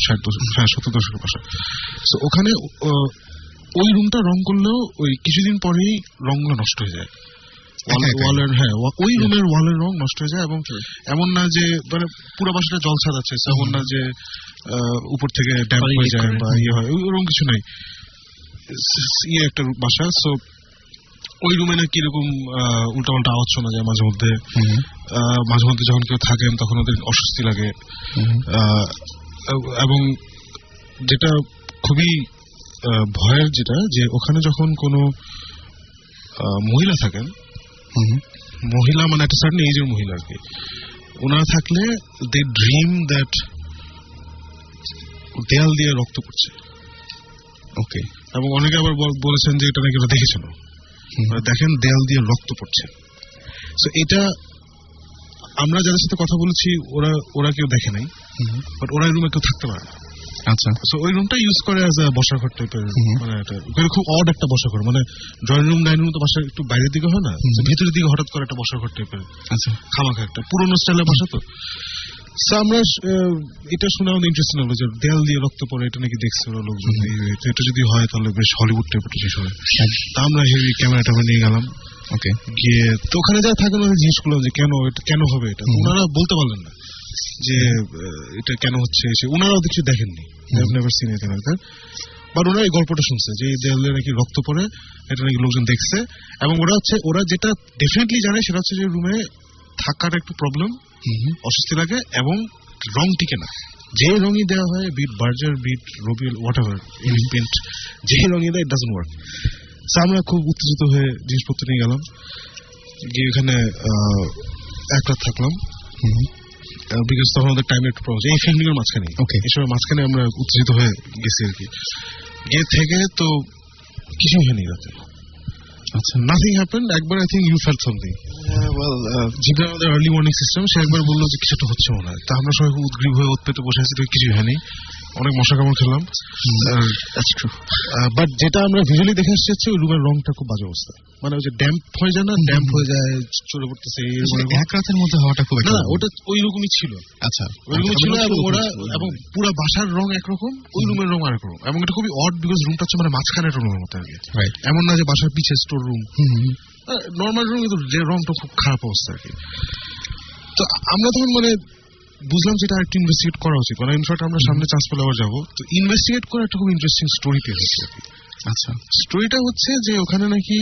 70 দশকের বাসা। তো ওখানে ওই রুমটা রং করলেও ওই কিছুদিন পরেই রংগুলো নষ্ট হয়ে যায়, ওয়ালের, হ্যাঁ ওই রুমের ওয়ালের রং নষ্ট হয়ে যায়। এবং এমন না যে মানে পুরো বাসাটা জল ছাদ আছে, এমন না যে উপর থেকে ড্যাম্প হয়ে যায় বা ইয়ে হয়, ওরকম কিছু নাই, ইয়ে একটা বাসা। সো ওই রুমে না কিরকম উল্টাপাল্টা আওয়াজ শোনা যায় মাঝে মধ্যে, মাঝে মধ্যে যখন কেউ থাকেন তখন ওদের অস্বস্তি লাগে। এবং যেটা খুবই ভয়ের যেটা, যে ওখানে যখন কোনো মহিলা থাকেন, মহিলা মানে একটা সার্টেন এজের মহিলা আর কি, ওনারা থাকলে দে ড্রিম দ্যাট দেয়াল দিয়ে রক্ত পড়ছে। ওকে, এবং অনেকে আবার বলেছেন যে এটা নাকি ওরা দেখেছিল, দেখেন দেয়াল দিয়ে রক্ত পড়ছে। সো এটা আমরা যাদের সাথে কথা বলেছি ওরা কেউ দেখে নাই, বাট ওরা এই রুমে কেউ থাকতে পারে না। আচ্ছা, সো ওই রুমটা ইউজ করে অ্যাজ আ বসার ঘর টাইপের, মানে এটা খুব অড একটা বসার ঘর, মানে ড্রয়িং রুম ডাইনিং রুম তো বাসার একটু বাইরের দিকে হয় না, ভিতরের দিকে হঠাৎ করে একটা বসার ঘর টাইপের। আচ্ছা, খামাখা একটা পুরোনো স্টাইলের বাসা। তো আমরা এটা শুনে আমাদের ইন্টারেস্টিং হলো যে দেয়াল দিয়ে রক্ত পড়ে, এটা নাকি দেখছে ওরা লোকজন, এটা যদি হয় তাহলে বেশ হলিউড টাইপের শেষ হবে। তা আমরা হেভি ক্যামেরা ট্যামেরা নিয়ে গেলাম, ওকে, গিয়ে তো ওখানে যা থাকে না জিজ্ঞেস করলাম যে কেন হবে এটা। ওনারা বলতে পারলেন না যে এটা কেন হচ্ছে, ওনারাও কিছু দেখেননি, বাট ওনারা এই গল্পটা শুনছে যে দেয়ালে নাকি রক্ত পড়ে, এটা নাকি লোকজন দেখছে। এবং ওরা যেটা ডেফিনেটলি জানে সেটা হচ্ছে যে রুমে থাকার একটু প্রবলেম, অস্বস্তি লাগে এবং রং টিকে না। যে রঙই দেওয়া হয়, bit Berger, bit Rabil, what ever paint, যে রঙই দেয়, ইট ডাজন্ট ওয়ার্ক। আমরা খুব উত্তেজিত হয়ে জিনিসপত্র নিয়ে গেলাম, গিয়ে এখানে এক রাত থাকলাম, বিকজ তখন আমাদের টাইমের একটু প্রবলেম, এই ফিল্মিং এর মাঝখানে, এসবের মাঝখানে আমরা উত্তেজিত হয়ে গেছি আর কি। গিয়ে থেকে তো কিছুই হয়নি রাতে। আচ্ছা, নাথিং হ্যাপেন্ড। একবার I think you felt something, যেটা আমাদের আর্লি মর্নিং সিস্টেম, সে একবার বললো যে কিছু একটা হচ্ছে মনে হয়। তা আমরা সবাই উদ্গ্রীব হয়ে উৎপেতে বসে আছি, তো কিছুই হয়নি, অনেক মশা কামড় খেলাম। বাট যেটা আমরা ভিজুয়ালি দেখে আসছি হচ্ছে ওই রুমের রংটা খুব বাজে অবস্থা, মানে ওই যে ড্যাম্প হয়ে যায় না, ড্যাম্প হয়ে যায়, চলে পড়তেছে এক রাতের মধ্যে হওয়াটা খুব, না ওটা ওই রকমই ছিল। আচ্ছা, ওইরকমই ছিল। এবং পুরো বাসার রং একরকম, ওই রুমের রং আরেকরকম। এবং এটা খুবই অড, বিকজ রুমটা হচ্ছে মানে মাঝখানে রুমের মতো আর কি, এমন না যে বাসার পিছে স্টোর রুম, নর্মাল রুম, কিন্তু যে রংটা খুব খারাপ অবস্থা আর কি। তো আমরা তখন মানে বুঝলাম যে এটা একটু ইনভেস্টিগেট করা উচিত, মানে ইনফ্যাক্ট আমরা সামনে চান্স পেলে আবার যাবো, তো ইনভেস্টিগেট করে একটা খুব ইন্টারেস্টিং স্টোরি পেয়ে হচ্ছে আর কি। আচ্ছা, স্টোরিটা হচ্ছে যে ওখানে নাকি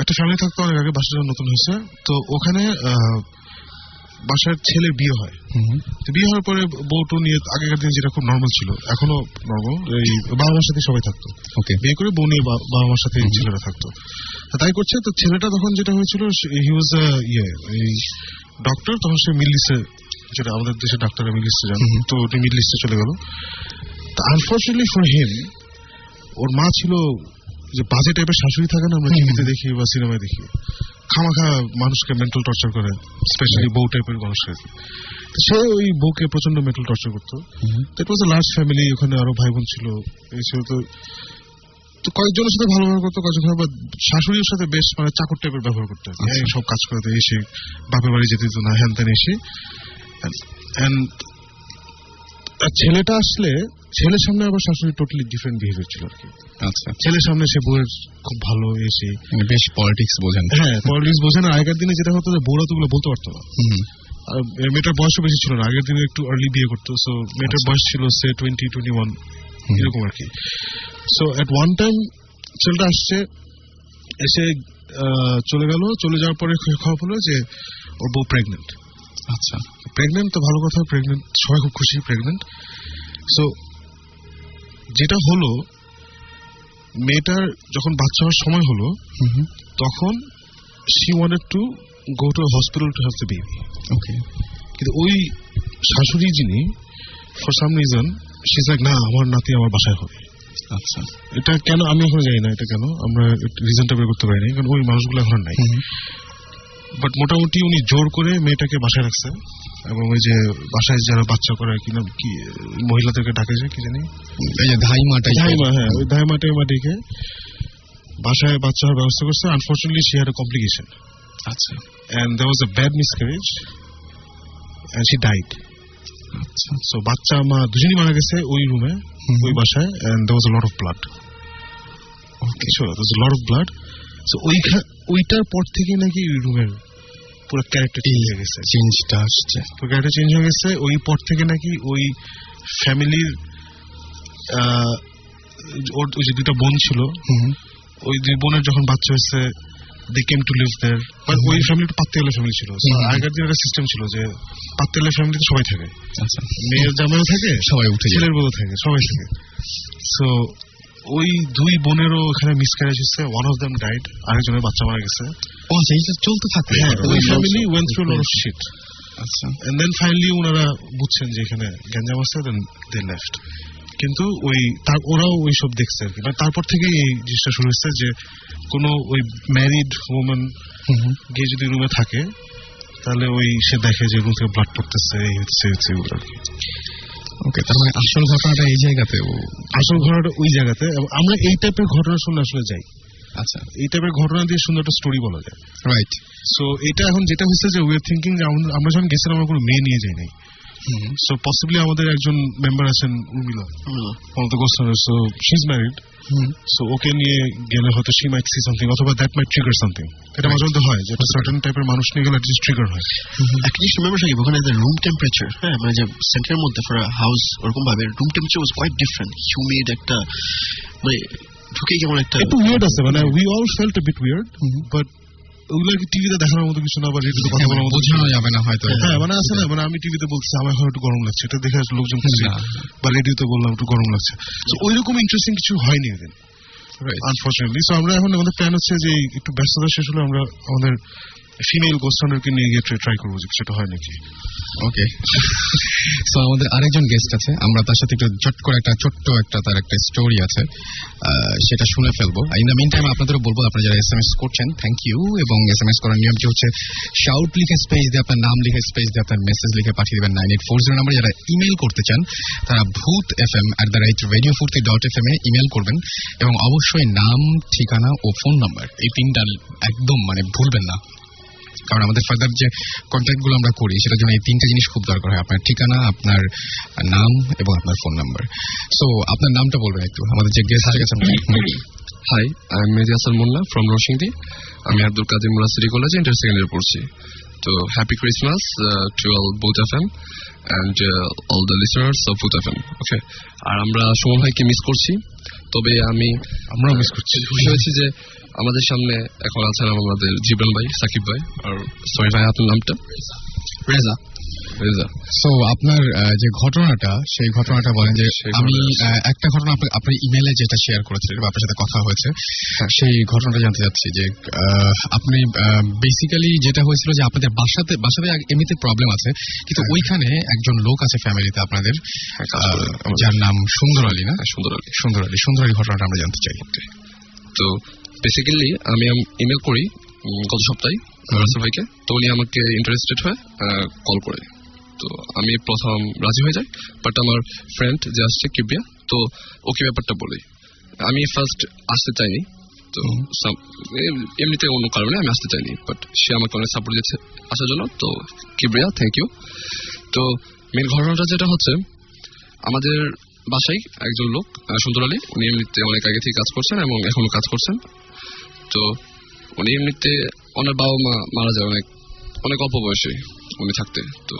একটা ফ্যামিলি থাকতো অনেক আগে, বাসাটা নতুন হয়েছে, তো ওখানে বাসার ছেলের বিয়ে হয়। বিয়ে হওয়ার পরে বউটো নিয়ে আগেকার দিনে যেটা খুব নর্মাল ছিল, এখনো নর্মাল, এই বাবা মার সাথে সবাই থাকতো, বিয়ে করে বউ নিয়ে বাবা মার সাথে ছেলেরা থাকতো, তাই করছে। তো ছেলেটা তখন যেটা হয়েছিল, হি ওয়াজ এই ডক্টর, তখন সে মিডল ইস্টে, যেটা আমাদের দেশের ডাক্তাররা মিডল ইস্টে যান, তো উনি মিডল ইস্টে চলে গেল। আনফর্চুনেটলি ফর হিম, ওর মা ছিল যে বাজে টাইপের শাশুড়ি থাকে না, আমরা টিভিতে দেখি বা সিনেমায় দেখি, খামাখা মানুষকে মেন্টাল টর্চার করে, স্পেশালি বউ টাইপের মানুষকে। সে ওই বউকে প্রচন্ড মেন্টাল টর্চার করতো। ইট ওয়াজ এ লার্জ ফ্যামিলি, ওখানে আরো ভাই বোন ছিল, এই ছিল। তো কয়েকজনের সাথে ভালো ব্যবহার করতো, কয়েকজন শাশুড়ির সাথে বেশ মানে চাকর টাইপের ব্যবহার করতো, সব কাজ করতে এসে বাপের বাড়ি যেতে দিত না, হ্যান ত্যান এসে। ছেলেটা আসলে ছেলের সামনে আবার শাশুড়ি টোটালি ডিফারেন্ট বিহেভিয়ার ছিল আর কি। আচ্ছা, ছেলের সামনে সে বউয়ের খুব ভালো এসে বেশ পলিটিক্স বোঝেন, হ্যাঁ পলিটিক্স বোঝেন। আগের দিনে যেটা হতো যে বউরা তো বলতে পারতো না, আর মেয়েটার বয়সও বেশি ছিল না, আগের দিনে একটু আর্লি বিয়ে করতো, সো মেয়েটার বয়স ছিল সে 20-21 এরকম আর কি। সো এট ওয়ান টাইম ছেলেটা আসছে, এসে চলে গেল, চলে যাওয়ার পরে খবর হলো যে ওর বউ প্রেগনেন্ট। আচ্ছা, প্রেগনেন্ট তো ভালো কথা, প্রেগনেন্ট সবাই খুব খুশি, প্রেগনেন্ট। সো যেটা হলো, মেয়েটার যখন বাচ্চা হওয়ার সময় হলো, তখন she wanted to go to a hospital to have the baby. Okay. কিন্তু ওই শাশুড়ি যিনি, for some reason she's like, না আমার নাতি আমার বাসায় হবে। আচ্ছা, এটা কেন আমি এখন জানি না, এটা কেন আমরা রিজনটা বের করতে পারিনি, কারণ ওই মানুষগুলো এখন নাই। বাট মোটামুটি উনি জোর করে মেয়েটাকে বাসায় রাখছে, এবং ওই যে বাসায় যারা বাচ্চা করে কি না, কি মহিলাদেরকে ডাকে যে কি জানি, এই যে ধাইমা, হ্যাঁ ওই ধাইমা ডেকে বাসায় বাচ্চা হওয়ার ব্যবস্থা করছে। Unfortunately she had a complication. আচ্ছা, and there was a bad miscarriage and she died. So বাচ্চা মা দুজনই মারা গেছে ওই রুমে, ওই বাসায়, and there was a lot of blood. Okay, so there was a lot of blood. So ওইটার পর থেকে নাকি ওই রুমের পুরো ক্যারেক্টার চেঞ্জ হয়ে গেছে, চেঞ্জটা আসছে, ক্যারেক্টার চেঞ্জ হয়ে গেছে। ওই পর থেকে নাকি ওই ফ্যামিলির ওই যে দুটা বোন ছিল, ওই দুই বোনের যখন বাচ্চা হয়েছে they came to live there, but ওই ফ্যামিলিটা পাত্তেওয়ালা ফ্যামিলি ছিল। আগের দিন একটা সিস্টেম ছিল যে পাত্তেওয়ালা ফ্যামিলিতে সবাই থাকে, মেয়ের জামাইও থাকে, সবাই উঠে, ছেলের বউ থাকে, সবাই থাকে। সো ওই দুই বোনেরও এখানে মিসক্যারেজ হচ্ছে, ওয়ান অফ দেম ডাইড, আরেকজনের বাচ্চা মারা গেছে। চলতে থাকে, ওই family went through lot of shit. আচ্ছা, এন্ড দেন ফাইনালি ওনারা বুঝছেন যে এখানে গ্যাঞ্জাম আছে, দেন দে লেফট। কিন্তু ওরাও ওই সব দেখছে আর কি। তারপর থেকে এই জিনিসটা শুরু হচ্ছে যে কোনো ওই ম্যারিড ওম্যান গিয়ে যদি রুমে থাকে তাহলে ওই সে দেখে যে রুম থেকে ব্লাড পড়তেছে, এই হচ্ছে এগুলো আর কি। ওকে, তার মানে আসল ঘটনাটা এই জায়গাতে, আসল ঘটনাটা ওই জায়গাতে। এবং আমরা এই টাইপের ঘটনা শুনে আসলে যাই। আচ্ছা, এই টাইপের ঘটনা দিয়ে সুন্দর একটা স্টোরি বলা যায়, রাইট। সো এটা এখন যেটা হচ্ছে যে উই আর থিঙ্কিং যে আমরা যখন গেছিলাম আমরা কোনো মেয়ে নিয়ে যাই নাই। So possibly আমাদের একজন মেম্বার আছেন Urmila, one of the ghost hunters, so she's married, so ওকে নিয়ে গেলে হয়তো she might see something, অথবা that might trigger something. এটা মাঝে মধ্যে হয় যে certain টাইপের মানুষ নিয়ে গেলে just trigger হয়। একটা জিনিস মেম্বার সাহেব, ওখানে যে রুম টেম্পারেচার, হ্যাঁ মানে যে সেন্টারের মধ্যে ফর হাউস ওরকম ভাবে room temperature was quite different, humid একটা, মানে ঢুকে কেমন একটা একটু উইয়ার্ড আছে। মানে we all felt a bit weird, but ওগুলো কি টিভিতে দেখানোর মতো কিছু না, বা রেডিওতে কথা বলার মতো বোঝানো যাবে না হয়তো। হ্যাঁ, মানে আছে না, মানে আমি টিভিতে বলছি আমার হয় একটু গরম লাগছে, এটা দেখে লোকজন খুশি, বা রেডিওতে বললাম একটু গরম লাগছে। তো ওইরকম ইন্টারেস্টিং কিছু হয়নি এদিন, আনফরচুনেটলি। সো আমরা এখন আমাদের প্ল্যান হচ্ছে যে একটু ব্যস্ততা শেষ হলে আমরা আমাদের ফিমেল গোস্ট হান্টারকে নিয়ে গিয়ে ট্রাই করবো যে সেটা হয় নাকি। ওকে, সো আমাদের আরেকজন গেস্ট আছে, আমরা তার সাথে একটু ছোট্ট একটা তার একটা স্টোরি আছে, সেটা শুনে ফেলবো। ইন দ্য মিন টাইম আপনাদেরও বলবো, আপনারা যারা SMS করছেন থ্যাংক ইউ, এবং SMS করার নিয়মটি হচ্ছে শাউট লিখে স্পেস দিয়ে আপনার নাম লিখে স্পেস দিয়ে আপনার মেসেজ লিখে পাঠিয়ে দেবেন 9840 নাম্বার। যারা ইমেল করতে চান তারা bhootfm@radiofurti.fm এ ইমেল করবেন, এবং অবশ্যই নাম, ঠিকানা ও ফোন নাম্বার, এই তিনটা একদম মানে ভুলবেন না, কারণ আমাদের ফার্দার যে কন্ট্যাক্ট গুলো আমরা করি সেটার জন্য এই তিনটা জিনিস খুব দরকার হয়, আপনার ঠিকানা, আপনার নাম এবং আপনার ফোন নাম্বার। সো আপনার নামটা বলবেন একটু, আমাদের যে গেস্ট আছে। Hi, I am Mehedi Hasan Mollah from রশিংদি। আমি আব্দুল কাদের মুরাদ সিটি কলেজে ইন্টার সেকেন্ড ইয়ার পড়ছি। তো happy Christmas to all Boot FM and all the listeners of Boot FM. Okay, আর আমরা সুমন ভাইকে মিস করছি, তবে আমরাও মিস করছি। খুশি হয়েছি যে আমাদের সামনে এখন আছেন আমাদের জিবরান ভাই, সাকিব ভাই, আর সরি ভাই আপনার নামটা? রেজা। সো আপনার যে ঘটনাটা, সেই ঘটনাটা বলেন। যে আমি একটা ঘটনা আপনার ইমেলে যেটা শেয়ার করেছিলেন বা আপনার সাথে কথা হয়েছে, সেই ঘটনাটা জানতে চাচ্ছি। যে আপনি বেসিক্যালি যেটা হয়েছিল যে আপনাদের বাসাতে এমনিতে প্রবলেম আছে, কিন্তু ওইখানে একজন লোক আছে ফ্যামিলিতে আপনাদের, যার নাম সুন্দর আলী, না? সুন্দর আলী ঘটনাটা আমরা জানতে চাই। তো বেসিক্যালি আমি ইমেল করি গত সপ্তাহে রাসেল ভাইকে, তো উনি আমাকে ইন্টারেস্টেড হয়ে কল করে, তো আমি প্রথম রাজি হয়ে যাই। বাট আমার ফ্রেন্ড যে আসছে কিবরিয়া, তো ওকে ব্যাপারটা বলি। আমি ফার্স্ট আসতে চাইনি, তো এমনিতে অন্য কারণে আমি আসতে চাইনি, বাট সে আমাকে অনেক সাপোর্ট দিয়েছে আসার জন্য। তো কিবরিয়া, থ্যাংক ইউ। তো মেন ঘটনাটা যেটা হচ্ছে, আমাদের বাসায় একজন লোক সুন্দর আলী, উনি এমনিতে অনেক আগে থেকে কাজ করছেন এবং এখনো কাজ করছেন। তো উনি এমনিতে ওনার বাবা মা মারা যায় অনেক অল্প বয়সে উনি থাকতে, তো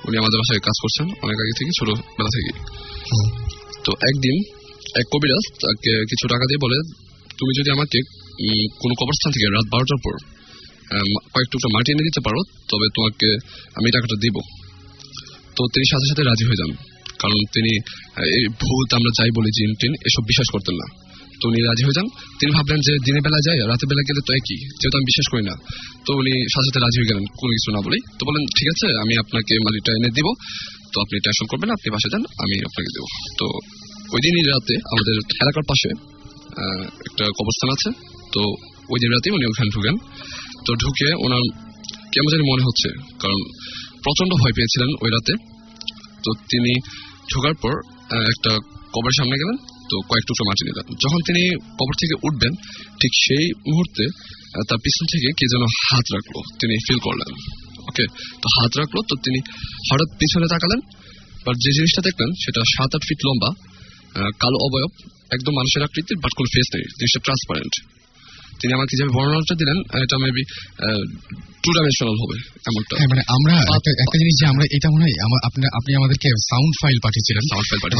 উনি আমাদের বাসায় কাজ করছেন অনেক আগে থেকে, ছোটবেলা থেকে। তো একদিন এক কবিরাজ তাকে কিছু টাকা দিয়ে বলে, তুমি যদি আমাকে কোনো কবরস্থান থেকে রাত 12টার পর কয়েক টুকরা মাটি এনে দিতে পারো, তবে তোমাকে আমি টাকাটা দিব। তো তিনি সাথে সাথে রাজি হয়ে যান, কারণ তিনি এই ভূত, আমরা যাই বলি জিন টিন, এসব বিশ্বাস করতেন না। তো উনি রাজি হয়ে যান। তিনি ভাবলেন যে দিনের বেলা যায়, রাতের বেলা গেলে তো একই, যেহেতু আমি বিশ্বাস করি না। তো উনি সাথে সাথে রাজি হয়ে গেলেন কোনো কিছু না বলেই। তো বলেন ঠিক আছে, আমি আপনাকে মালিটা এনে দিব, তো আপনি টেনশন করবেন না, আপনি বাসে যান, আমি আপনাকে দেবো। তো ওই দিনই রাতে আমাদের এলাকার পাশে একটা কবরস্থান আছে, তো ওই দিন রাতে উনি ওখানে ঢুকেন। তো ঢুকে ওনার কেমন জানি মনে হচ্ছে, কারণ প্রচন্ড ভয় পেয়েছিলেন ওই রাতে। তো তিনি ঢোকার পর একটা কবরের সামনে গেলেন, তো কয়েক টুকরো মাটি নিলেন। যখন তিনি কবর থেকে উঠবেন, ঠিক সেই মুহূর্তে তার পিছন থেকে কে যেন হাত রাখলো, তিনি ফিল করলেন। ওকে, তো হাত রাখলো, তো তিনি হঠাৎ পিছনে তাকালেন, বাট যে জিনিসটা দেখলেন সেটা 7-8 ফিট লম্বা, কালো অবয়ব, একদম মানুষের আকৃতির, বাট কোনো ফেস নেই, জিনিসটা ট্রান্সপারেন্ট। তিনি আমাকে যেভাবে বর্ণনাটা দিলেন এটা মেবি 2 ডাইমেনশনাল হবে এমনটা। হ্যাঁ, মানে আমরা একটা জিনিস যে আমরা এটা মনে হয় আপনি আমাদেরকে সাউন্ড ফাইল পাঠিয়েছিলেন,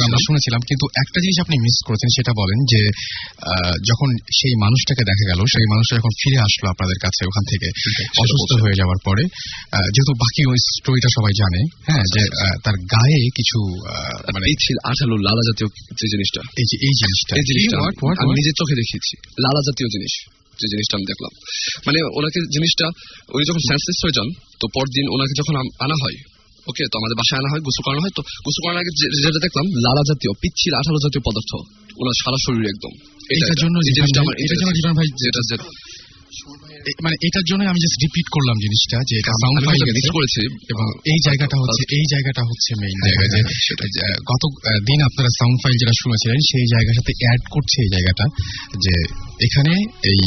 আমরা শুনেছিলাম, কিন্তু একটা জিনিস আপনি মিস করেছেন, সেটা বলেন যে যখন সেই মানুষটাকে দেখা গেল, সেই মানুষটা যখন ফিরে আসলো আপনাদের কাছে ওখান থেকে অসুস্থ হয়ে যাওয়ার পরে, যেহেতু বাকি ওই স্টোরিটা সবাই জানে, হ্যাঁ, যে তার গায়ে কিছু মানে ছিল আঠালো লালা জাতীয় যে জিনিসটা, এই জিনিসটা আমি নিজের চোখে দেখিয়েছি, লালা জাতীয় জিনিস, যে জিনিসটা আমি দেখলাম। মানে ওনাকে জিনিসটা, উনি যখন সেন্সলেস হয়ে যান, তো পরদিন ওনাকে যখন আনা হয়, ওকে, তো আমাদের বাসায় আনা হয়, গোসল করানো হয়, তো গোসল করানোর আগে যেটা দেখলাম, লালা জাতীয় পিচ্ছিল আঠালো জাতীয় পদার্থ ওনার সারা শরীরে একদম। এটার জন্য ভাই যেটা মানে এটার জন্য আমি জাস্ট রিপিট করলাম জিনিসটা, যে এটা সাউন্ড ফাইল মিস করেছি, এবং এই জায়গাটা হচ্ছে মেইন জায়গা, যে গত দিন আপনারা সাউন্ড ফাইল যেটা শুনেছিলেন সেই জায়গার সাথে অ্যাড করছে এই জায়গাটা, যে এখানে এই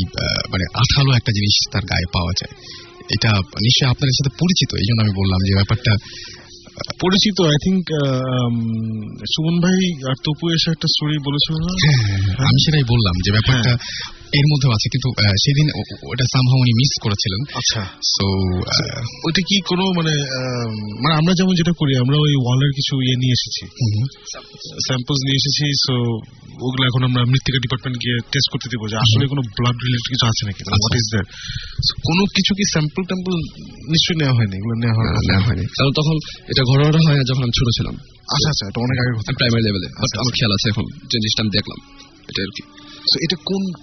মানে আঠালো একটা জিনিস তার গায়ে পাওয়া যায়। এটা নিশ্চয়ই আপনাদের সাথে পরিচিত, এই জন্য আমি বললাম যে ব্যাপারটা পরিচিত। আই থিঙ্ক সুমন ভাই আর তপু এসে একটা স্টোরি বলেছিল না? আমি সেটাই বললাম যে ব্যাপারটা এর মধ্যেও আছে, কিন্তু সেদিন ওটা সামহাউ উনি মিস করেছিলেন। আচ্ছা, সো ওইটা কি কোনো মানে আমরা যেমন যেটা করি, আমরা ওই ওয়ালের কিছু নিয়ে এসেছি, স্যাম্পলস নিয়ে এসেছি। সো ওগুলো এখন আমরা মৃত্তিকা ডিপার্টমেন্ট গিয়ে টেস্ট করতে দিব যে আসলে কোনো ব্লাড রিলেটেড কিছু আছে নাকি, হোয়াট ইজ দ্যাট। কোনো কিছু কি স্যাম্পল ট্যাম্পল নিশ্চয়ই নেওয়া হয়নি, এগুলো নেওয়া হয়নি, কারণ তখন এটা ঘটনাটা হয় না যখন আমি ছোট ছিলাম। আচ্ছা আচ্ছা, এটা অনেক আগে প্রাইমারি লেভেলে, আমার খেয়াল আছে এখন যে জিনিসটা আমি দেখলাম, এটা আর কি। এটা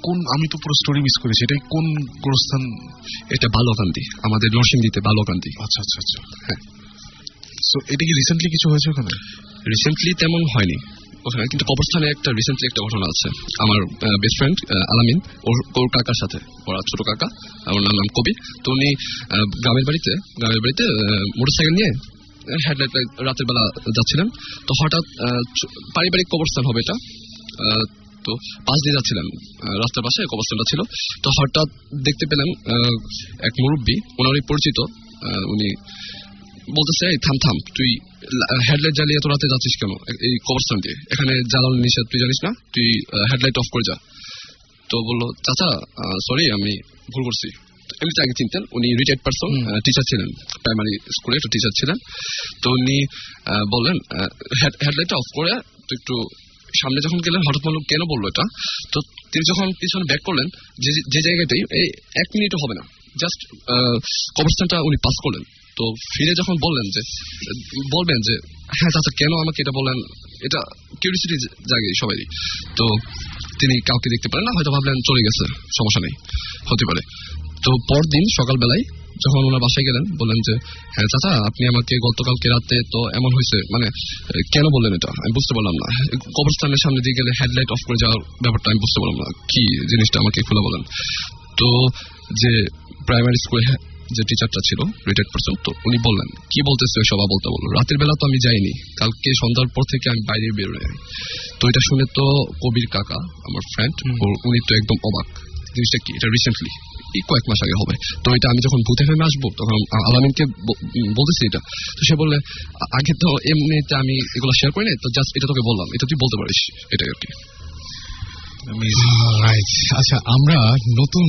কোন আমি তো পুরো স্টোরি মিস করেছি, এটাই কোন গোরস্থান? এটা বালকান্দি, আমাদের নরসিংদীতে বালকান্দি। আচ্ছা আচ্ছা আচ্ছা, হ্যাঁ। সো এটা কি রিসেন্টলি কিছু হয়েছে ওখানে? রিসেন্টলি তেমন হয়নি ওখানে, কিন্তু কবরস্থানে রিসেন্টলি একটা ঘটনা আছে। আমার বেস্ট ফ্রেন্ড আলামিন, ওর কাকার সাথে, ওরা ছোট কাকা, আমার নাম কবি, তো উনি গ্রামের বাড়িতে মোটরসাইকেল নিয়ে হেডলাইট রাতের বেলা যাচ্ছিলেন, তো হঠাৎ পারিবারিক কবরস্থান হবে এটা, তো পাশ দিয়ে যাচ্ছিলেন, রাস্তার পাশে কবরস্থানটা ছিল, তো হঠাৎ দেখতে পেলেন এক মুরব্বী, ওনারই পরিচিত, উনি বলতেছে, এই থাম থাম, তুই হেডলাইট জ্বালিয়ে এত রাতে যাচ্ছিস কেন এই কবরস্থান দিয়ে, এখানে জ্বালানো নিষেধ, তুই জানিস না, তুই হেডলাইট অফ করে যা। তো বললো, চাচা সরি, আমি ভুল করছি। এমনিতে আগে চিনতেন, উনি রিটায়ার্ড পারসন, টিচার ছিলেন, প্রাইমারি স্কুলে একটা টিচার ছিলেন। তো উনি বললেন হেডলাইটটা অফ করে তো একটু সামনে যখন গেলেন, হঠাৎ বললো কেন বললো এটা, তো তিনি যখন পিছনে ব্যাক করলেন, যে জায়গাটাই এই 1 মিনিটও হবে না, জাস্ট কবরস্থানটা উনি পাস করলেন। তো ফিরে যখন বলবেন যে হ্যাঁ চাচা কেন আমাকে এটা বললেন, এটা কিউরিয়াসিটি জাগে সবারই। তো তিনি কাউকে দেখতে পারেন না, হয়তো ভাবলেন চলে গেছে, সমস্যা নেই, হতে পারে। তো পরদিন সকালবেলায় যখন ওনার বাসায় গেলেন, বললেন যে হ্যাঁ চাচা, আপনি আমাকে গতকালকে রাতে তো এমন হয়েছে, মানে কেন বললেন এটা, আমি বুঝতে পারলাম না, কবরস্থানের সামনে দিয়ে গেলে হেডলাইট অফ করে যাওয়ার ব্যাপারটা আমি বুঝতে পারলাম না, কি জিনিসটা আমাকে খুলে বলেন। তো যে প্রাইমারি স্কুলে যে টিচারটা ছিল, রিটায়ার্ড পারসন, তো উনি বললেন কি বলতেছে সবাই বলতে বললো, রাতের বেলা তো আমি যাইনি, কালকে সন্ধ্যার পর থেকে আমি বাইরে বেরোই। তো এটা শুনে তো কবির কাকা, আমার ফ্রেন্ড, উনি তো একদম অবাক, জিনিসটা কি, এটা রিসেন্টলি কয়েক মাস আগে হবে। তো এটা আমি যখন ভূতে ফেমে আসবো তখন আলামিনকে বলতেছি এটা, তো সে বললে আগে তো এমনিতে আমি এগুলো শেয়ার করি না, তো জাস্ট এটা তোকে বললাম, এটা তুই বলতে পারিস, এটাই আর কি। আচ্ছা, আমরা নতুন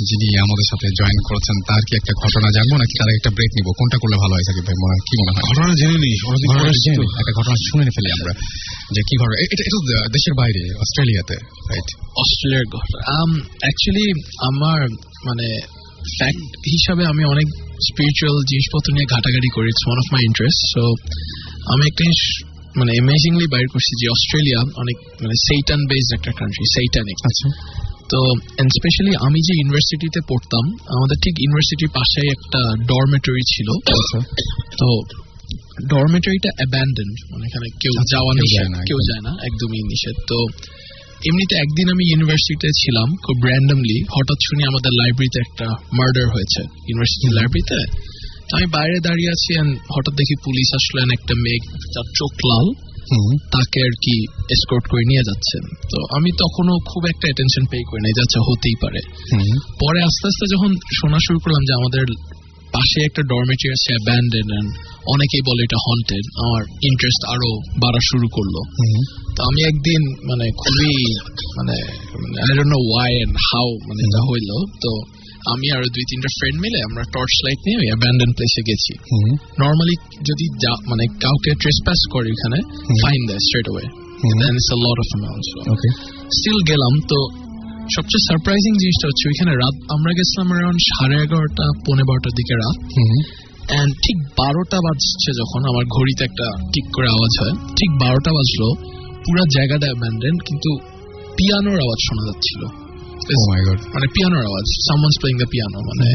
যিনি আমাদের সাথে জয়েন করেছেন তার কি একটা ঘটনা জানবো, নাকি তার একটা ব্রেক নিবো, কোনটা করলে ভালো হয় সাকিব ভাই, কি মনে হয়? ঘটনা জেনে নিই, একটা ঘটনা শুনে ফেলি আমরা, যে কি ঘটনা। এটা দেশের বাইরে, অস্ট্রেলিয়াতে, রাইট? অস্ট্রেলিয়ার ঘটনা অ্যাকচুয়ালি আমার মানে ফ্যাক্ট হিসাবে আমি অনেক স্পিরিচুয়াল জিনিসপত্র নিয়ে ঘাটাঘাটি করি, it's one of my interest. So আমি একটা মানে অ্যামেজিংলি বাইর করছি যে অস্ট্রেলিয়া অনেক মানে সেইটান বেসড একটা কান্ট্রি, সেইটানিক। আচ্ছা, তো স্পেশালি আমি যে ইউনিভার্সিটিতে পড়তাম, আমাদের ঠিক ইউনিভার্সিটির পাশেই একটা ডরমেটরি ছিল। তো ডরমেটরিটা অ্যাবান্ডেন্ড, মানে এখানে কেউ যাওয়া নিষেধ, কেউ যায় না, একদমই নিষেধ। তো এমনিতে একদিন আমি ইউনিভার্সিটিতে ছিলাম, খুব র্যান্ডমলি হঠাৎ শুনি আমাদের লাইব্রেরিতে একটা মার্ডার হয়েছে, ইউনিভার্সিটির লাইব্রেরিতে। আমি বাইরে দাঁড়িয়ে আছি, হঠাৎ দেখি পুলিশ আসলেন, একটা মেয়ে যার চোখ লাল, তাকে আর কি এসকর্ট করে নিয়ে যাচ্ছেন। তো আমি তখনও খুব একটা অ্যাটেনশন পে করি নাই, যাচ্ছে হতেই পারে। পরে আস্তে আস্তে যখন শোনা শুরু করলাম যে আমাদের পাশে একটা ডরমেটরি আছে অ্যাবান্ডেন, এন্ড অনেকেই বলে এটা হন্টেড। আমার ইন্টারেস্ট আরো বাড়া শুরু করলো। তো আমি একদিন মানে খুবই মানে I don't know why and how মানে এটা হইলো, তো আমি আর 2-3টা ফ্রেন্ড মিলে আমরা টর্চ লাইট নিয়ে ওই অ্যাবান্ডেন প্লেসে গেছি। নর্মালি যদি মানে কাউকে ট্রেসপাস করে এখানে ফাইন দেয় straight away, then it's a lot of amount. Okay, still গেলাম। তো সবচেয়ে সারপ্রাইজিং জিনিসটা হচ্ছে ওইখানে রাত আমরা গেছিলাম অ্যারাউন্ড 11:30-12টার দিকে রাত, এন্ড ঠিক 12টা বাজছে যখন আমার ঘড়িতে একটা টিক করে আওয়াজ হয়, ঠিক 12টা বাজলো, পুরো জায়গাটা অ্যাবান্ডেন, কিন্তু পিয়ানোর আওয়াজ শোনা যাচ্ছিল। মানে পিয়ানোর আওয়াজ, সামওয়ানস প্লেইং দ্য পিয়ানো মানে।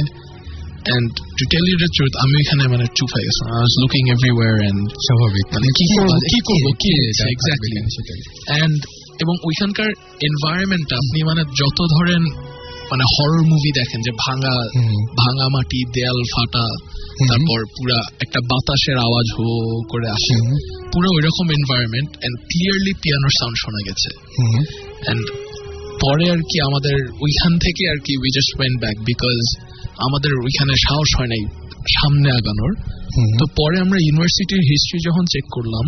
And to tell you the truth, আমি এখানে মানে চুপ হয়ে গেছিলাম। I was looking everywhere and স্বাভাবিক মানে কি করবো এক্স্যাক্টলি। এন্ড এবং ওইখানকার এনভায়রনমেন্টটা আপনি মানে যত ধরেন মানে হরর মুভি দেখেন যে ভাঙা মাটি, দেয়াল ফাটা, তারপর পুরা একটা বাতাসের আওয়াজ হো করে আসে, পুরো ওইরকম এনভায়রনমেন্ট, এন্ড ক্লিয়ারলি পিয়ানোর সাউন্ড শোনা গেছে। এন্ড পরে আর কি আমাদের ওইখান থেকে আর কি we just went back, because আমাদের ওইখানে সাহস হয় নাই সামনে আগানোর। তো পরে আমরা ইউনিভার্সিটির হিস্ট্রি যখন চেক করলাম,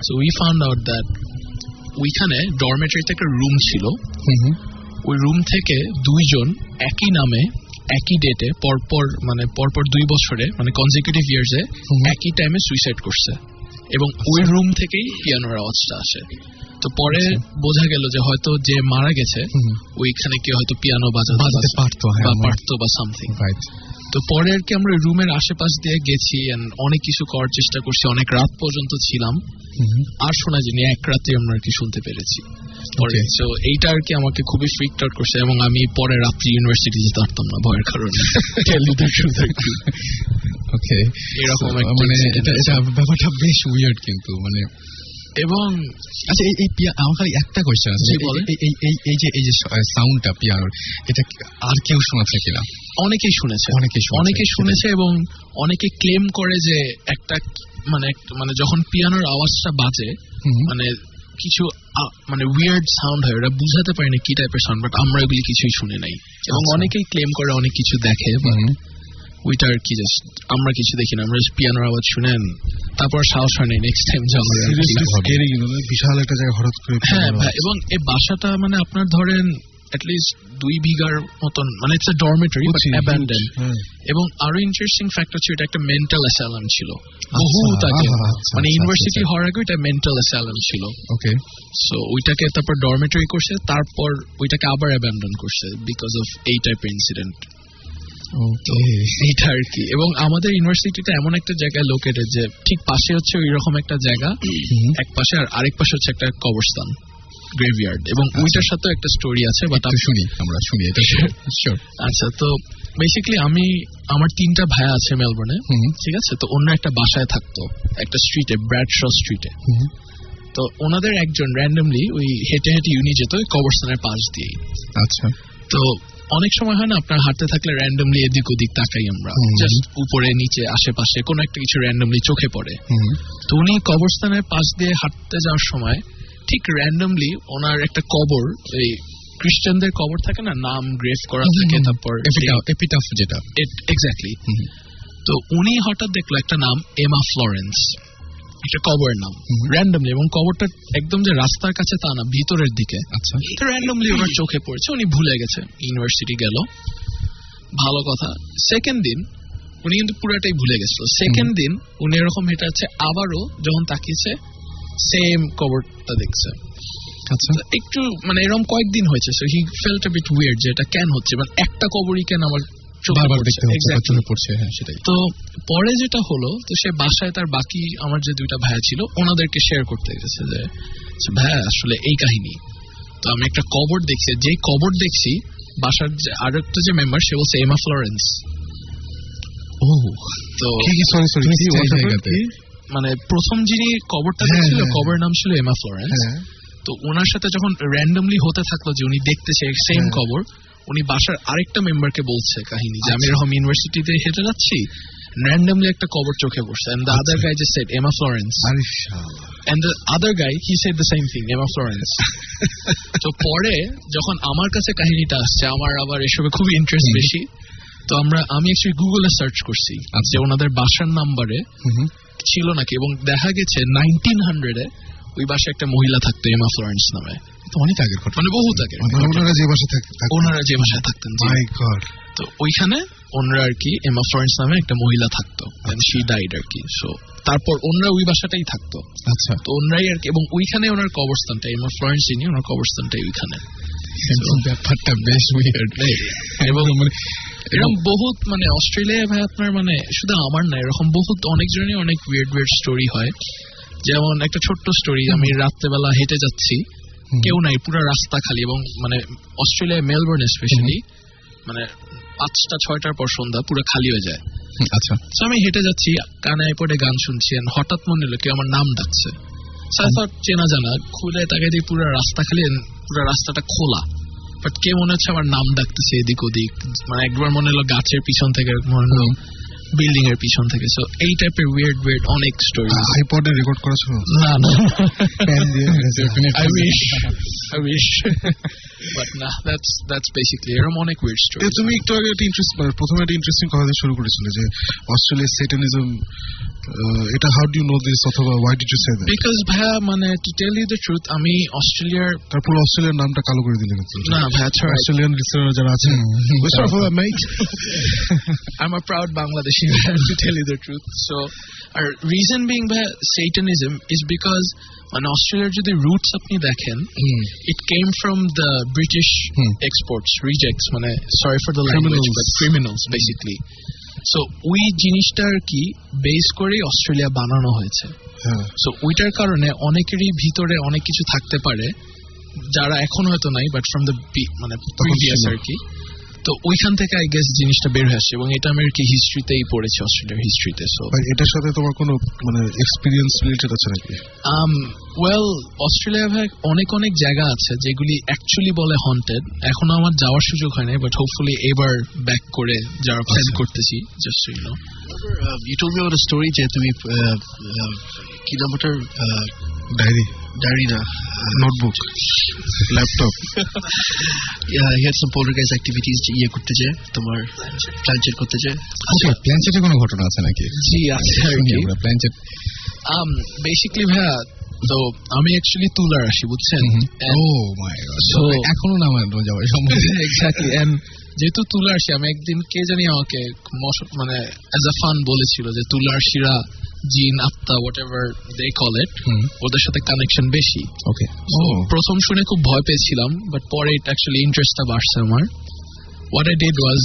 so we found out that ওইখানে ডরমেটরিতে একটা রুম ছিল। ওই রুম থেকে 2 জন একই নামে একই ডেটে পরপর 2 বছরে মানে কনজিকিউটিভ ইয়ার্সে একই টাইমে সুইসাইড করছে, এবং ওই রুম থেকেই পিয়ানোর আওয়াজটা আসে। তো পরে বোঝা গেল যে হয়তো যে মারা গেছে ওইখানে কেউ হয়তো পিয়ানো বাজাতে পারতো বা সামথিং। তো পরে আর কি আমরা রুমের আশেপাশ দিয়ে গেছি, অনেক কিছু করার চেষ্টা করছি, অনেক রাত পর্যন্ত ছিলাম, আর শোনা যায়নি। এক রাতে আমরা আর কি শুনতে পেরেছি। তো এইটা আর কি আমাকে খুবই ফ্রিকড আউট করছে, এবং আমি পরে রাত্রি ইউনিভার্সিটি যেতে পারতাম না ভয়ের কারণে। ওকে, এরকম মানে এটা ব্যাপারটা বেশ উইয়ার্ড কিন্তু মানে। এবং আচ্ছা, আমার খালি একটা কোয়েশ্চেন আছে, এই যে সাউন্ডটা পিয়ানোর, এটা আর কেউ শোনাচ্ছে কিনা? অনেকেই শুনেছে, এবং অনেকে ক্লেম করে যে একটা মানে যখন পিয়ানোর আওয়াজটা বাজে মানে কিছু মানে উইয়ার্ড সাউন্ড হয়, ওরা বুঝাতে পারে না কি টাইপের সাউন্ড, বাট আমরা এগুলি কিছুই শুনে নাই। এবং অনেকেই ক্লেম করে অনেক কিছু দেখে, ওইটা আর কি জাস্ট আমরা কিছু দেখি না, আমরা পিয়ানোর আওয়াজ শুনেন, তারপর সাহস হয় নাই নেক্সট টাইম যাওয়ার। বিশাল একটা জায়গা হঠাৎ করে। হ্যাঁ ভাই, এবং এই বাসাটা মানে আপনার ধরেন অ্যাটলিস্ট 2 বিঘার মতন, মানে it's a dormitory but abandoned. এবং আরো ইন্টারেস্টিং ফ্যাক্টর ছিল, এটা একটা মেন্টাল অ্যাসাইলাম ছিল বহুত আগে, মানে ইউনিভার্সিটি হওয়ার আগে এটা মেন্টাল অ্যাসাইলাম ছিল। ওকে, সো ওইটাকে তারপর ডরমেটরি করছে, তারপর ওইটাকে আবার অ্যাবান্ডন করছে বিকজ অফ এই টাইপের ইনসিডেন্ট। এইটা আর কি। এবং আমাদের ইউনিভার্সিটিটা এমন একটা জায়গায় লোকেটেড যে ঠিক পাশে হচ্ছে ওইরকম একটা জায়গা এক পাশে, আর আরেক পাশে হচ্ছে একটা কবরস্থান, গ্রেভইয়ার্ড, এবং ওইটার সাথে একটা স্টোরি আছে, বাট আমরা শুনি এটা। আচ্ছা, তো বেসিক্যালি আমার 3টা ভাইয়া আছে মেলবোর্নে, ঠিক আছে? তো অন্য একটা বাসায় থাকতো একটা স্ট্রিটে, ব্র্যাডশ স্ট্রিটে। তো ওনাদের একজন র্যান্ডমলি ওই হেঁটে হেঁটে ইউনি যেত ওই কবরস্থানের পাশ দিয়েই। আচ্ছা, তো অনেক সময় হয় না আপনার হাঁটতে থাকলে র্যান্ডমলি এদিক ওদিক তাকাই আমরা, জাস্ট উপরে নিচে আশেপাশে কোনো একটা কিছু র্যান্ডমলি চোখে পড়ে। তো উনি কবরস্থানের পাশ দিয়ে হাঁটতে যাওয়ার সময় ঠিক র্যান্ডমলি ওনার একটা কবর, এই খ্রিস্টানদের কবর থাকে না, নাম গ্রেভ করা থাকে, তারপর এপিটাফ যেটা, এক্স্যাক্টলি। তো উনি হঠাৎ দেখলো একটা নাম এমা ফ্লোরেন্স, একটা কবরের নাম র্যান্ডমলি, এবং কবরটা একদম যে রাস্তার কাছে তা না, ভিতরের দিকে। আচ্ছা, তো র্যান্ডমলি ওনার চোখে পড়েছে, উনি ভুলে গেছে, ইউনিভার্সিটি গেল, ভালো কথা। সেকেন্ড দিন উনি কিন্তু পুরাটাই ভুলে গেছিল। সেকেন্ড দিন উনি এরকম হেঁটে আছে, আবারও যখন তাকিয়েছে সেম কবরটা দেখছে। আচ্ছা, একটু মানে এরকম কয়েকদিন হয়েছে, so he felt a bit weird যে এটা কেন হচ্ছে, মানে একটা কবরই কেন আমার বারবার দেখতে পড়ছে। হ্যাঁ, সেটাই। তো পরে যেটা হলো, তো সে বাসায় তার বাকি আমার যে 2টা ভাইয়া ছিল ওনাদেরকে শেয়ার করতে গেছে যে ভাইয়া আসলে এই কাহিনী, তো আমি একটা কবর দেখছি, যে কবর দেখছি বাসার আর একটা যে মেম্বার সে বলছে এমা ফ্লোরেন্স। ও, তো মানে প্রথম যিনি কবরটা দেখছিল কবরের নাম ছিল এমা ফ্লোরেন্স। তো ওনার সাথে যখন র্যান্ডমলি হতে থাকলো যে উনি দেখতেছে সেম কবর, উনি বাসার আরেকটা মেম্বারকে বলছে কাহিনী যে আমি এরকম ইউনিভার্সিটিতে হেঁটে যাচ্ছি, randomly একটা কবর চোখে পড়ছে, and the other guy just said Emma Florence, and the other guy he said the same thing, Emma Florence. তো পরে যখন আমার কাছে কাহিনীটা আসছে, আমার আবার এসবে খুব ইন্টারেস্ট বেশি, তো আমি অ্যাকচুয়ালি গুগলে সার্চ করছি যে ওনাদের বাসার নাম্বারে ছিল নাকি, এবং দেখা গেছে 1900-এ ওই বাসায় একটা মহিলা থাকতো এমা ফ্লোরেন্স নামে। অনেক আগের ঘটনা, মানে বহুত আগের। ওনারা যে বাসায় থাকতেন তো ওইখানে ওনারা আর কি এমা ফ্লোরেন্স নামে একটা মহিলা থাকতো, শি ডাইড আর কি। সো তারপর ওনারা ওই বাসাটাই থাকতো। আচ্ছা, তো ওনারাই আর কি, এবং ওইখানে ওনার কবরস্থানটা, এমা ফ্লোরেন্স যিনি, ওনার কবরস্থানটাই ওইখানে। ব্যাপারটা বেশ উইয়ার্ড। এবং এরকম বহুত মানে অস্ট্রেলিয়ায় ভাই আপনার মানে শুধু আমার না, এরকম বহুত অনেকজনের অনেক উইয়ার্ড স্টোরি হয়। যেমন একটা ছোট্ট স্টোরি, আমি রাত্রেবেলা হেঁটে যাচ্ছি, কেউ নাই, পুরো রাস্তা খালি, এবং মানে অস্ট্রেলিয়ায় মেলবোর্ন স্পেশালি মানে 5টা-6টার পর সন্ধ্যা পুরো খালি হয়ে যায়। আচ্ছা, তো আমি হেঁটে যাচ্ছি, কানে আইপডে গান শুনছি, হঠাৎ মনে হলো কেউ আমার নাম ডাকছে। চেনা জানা, খুলে তাকে দিয়ে পুরো রাস্তা খালি, পুরো রাস্তাটা খোলা, বাট কে মনে হচ্ছে আমার নাম ডাকতেছে এদিক ওদিক। মানে একবার মনে হলো গাছের পিছন থেকে, মনে হলো বিল্ডিং এর পিছন থেকে। সো এই টাইপের উইয়ার্ড অনেক স্টোরি। আইপডে রেকর্ড করেছো? না না, পেন দিয়ে I wish but না, that's basically এরকম অনেক উইয়ার্ড স্টোরি। তুমি একটু আগে প্রথমে একটা ইন্টারেস্টিং কথা দিয়ে শুরু করেছিলে যে অস্ট্রেলিয়ার সেটানিজম, এটা how do you know this, অথবা why did you say that? Because ভাইয়া মানে to tell you the truth, আমি অস্ট্রেলিয়ার, তারপর অস্ট্রেলিয়ার নামটা কালো করে দিলে কিন্তু। না ভাইয়া, অস্ট্রেলিয়ান লিসেনার যারা আছেন, I'm a proud Bangladeshi man, to tell you the truth. So, our reason being by Satanism is because when Australia the roots apni dekhen, it came from the British exports, rejects, mane, sorry for the language, but criminals basically. So, ওই জিনিসটার কি base করে Australia বানানো হয়েছে। So ওইটার কারণে অনেকেরই ভিতরে অনেক কিছু থাকতে পারে যারা এখন হয়তো নাই, বাট ফ্রম দ্য মানে প্রিভিয়াস আর কি। তো ওইখান থেকে আই গেস জিনিসটা বের হয়ে আসছে, এবং এটা আমি আর কি হিস্ট্রিতেই পড়েছি, অস্ট্রেলিয়ার হিস্ট্রিতে। সো এটার সাথে তোমার কোনো মানে এক্সপেরিয়েন্স রিলেটেড আছে নাকি? ওয়েল, অস্ট্রেলিয়া ভাই অনেক জায়গা আছে যেগুলি অ্যাকচুয়ালি বলে হন্টেড। এখনো আমার যাওয়ার সুযোগ হয় নাই, বাট হোপফুলি এবার ব্যাক করে যাওয়ার প্ল্যান করতেছি। Just you know, you told me about a story যে তুমি কি নামটার ডায়েরি না notebook, laptop, he had some poltergeist activities করতে যে তোমার প্ল্যানচেট করতে যে। ওকে, প্ল্যানচেটে কোনো ঘটনা আছে নাকি? জি আছে আর কি। প্ল্যানচেট বেসিক্যালি ভাইয়া, তো আমি অ্যাকচুয়ালি তুলার আসি, বুঝছেন? ও মাই গড, সো এখনো না আমার যাওয়ার সম্ভব। এক্স্যাক্টলি, এন্ড যেহেতু তুলার আসি, আমি একদিন কে জানি আমাকে মানে অ্যাজ আ ফান বলেছিল যে তুলার শিরা, জিন, আত্মা, whatever they call it, ওদের সাথে কানেকশন বেশি। ওকে, প্রথম শুনে খুব ভয় পেয়েছিলাম, বাট পরে এটা অ্যাকচুয়ালি ইন্টারেস্টটা বাড়ছে আমার। হোয়াট আই ডিড ওয়াজ,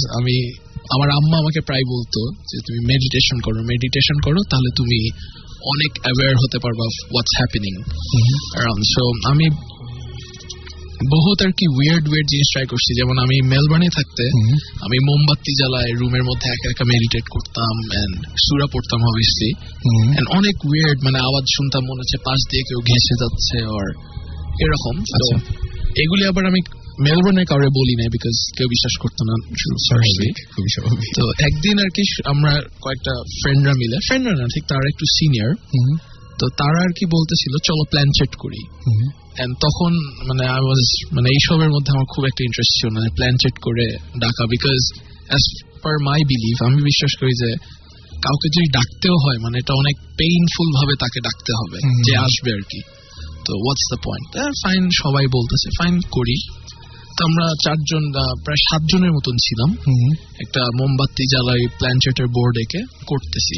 আমার আম্মা আমাকে প্রায় বলতো যে তুমি মেডিটেশন করো, তাহলে তুমি অনেক অ্যাওয়্যার হতে পারবা হোয়াটস হ্যাপেনিং অ্যারাউন্ড। সো আমি বহুত আর কি উইয়ার্ড জিনিস ট্রাই করছি। যেমন আমি মেলবোর্নে থাকতে আমি মোমবাতি জ্বালায় রুমের মধ্যে একা একা মেডিটেট করতাম, এন্ড সূরা পড়তাম অবভিয়াসলি, এন্ড অনেক উইয়ার্ড মানে আওয়াজ শুনতাম, মনে হচ্ছে পাশ দিয়ে কেউ ঘেঁষে যাচ্ছে আর এরকম। তো এগুলি আবার আমি মেলবোর্নে কাউরে বলি না, বিকজ কেউ বিশ্বাস করতো না। তো একদিন আর কি আমরা কয়েকটা ফ্রেন্ডরা না ঠিক তারা একটু সিনিয়র, তো তারা আর কি বলতেছিল চলো প্ল্যানচেট করি। এন্ড তখন মানে মানে এইসবের মধ্যে আমার খুব একটা ইন্টারেস্ট ছিল না, প্ল্যানচেট করে ডাকা। Because as per my believe, আমি বিশ্বাস করি যে কাউকে যদি ডাকতেও হয় মানে এটা অনেক পেইনফুল ভাবে তাকে ডাকতে হবে যে আসবে আর কি। তো হোয়াটস দ্য পয়েন্ট, ফাইন, সবাই বলতেছে ফাইন করি। তো আমরা 4 জন, প্রায় 7 জনের মতন ছিলাম, একটা মোমবাতি জ্বালাই প্ল্যানচেটের বোর্ড এঁকে করতেছি।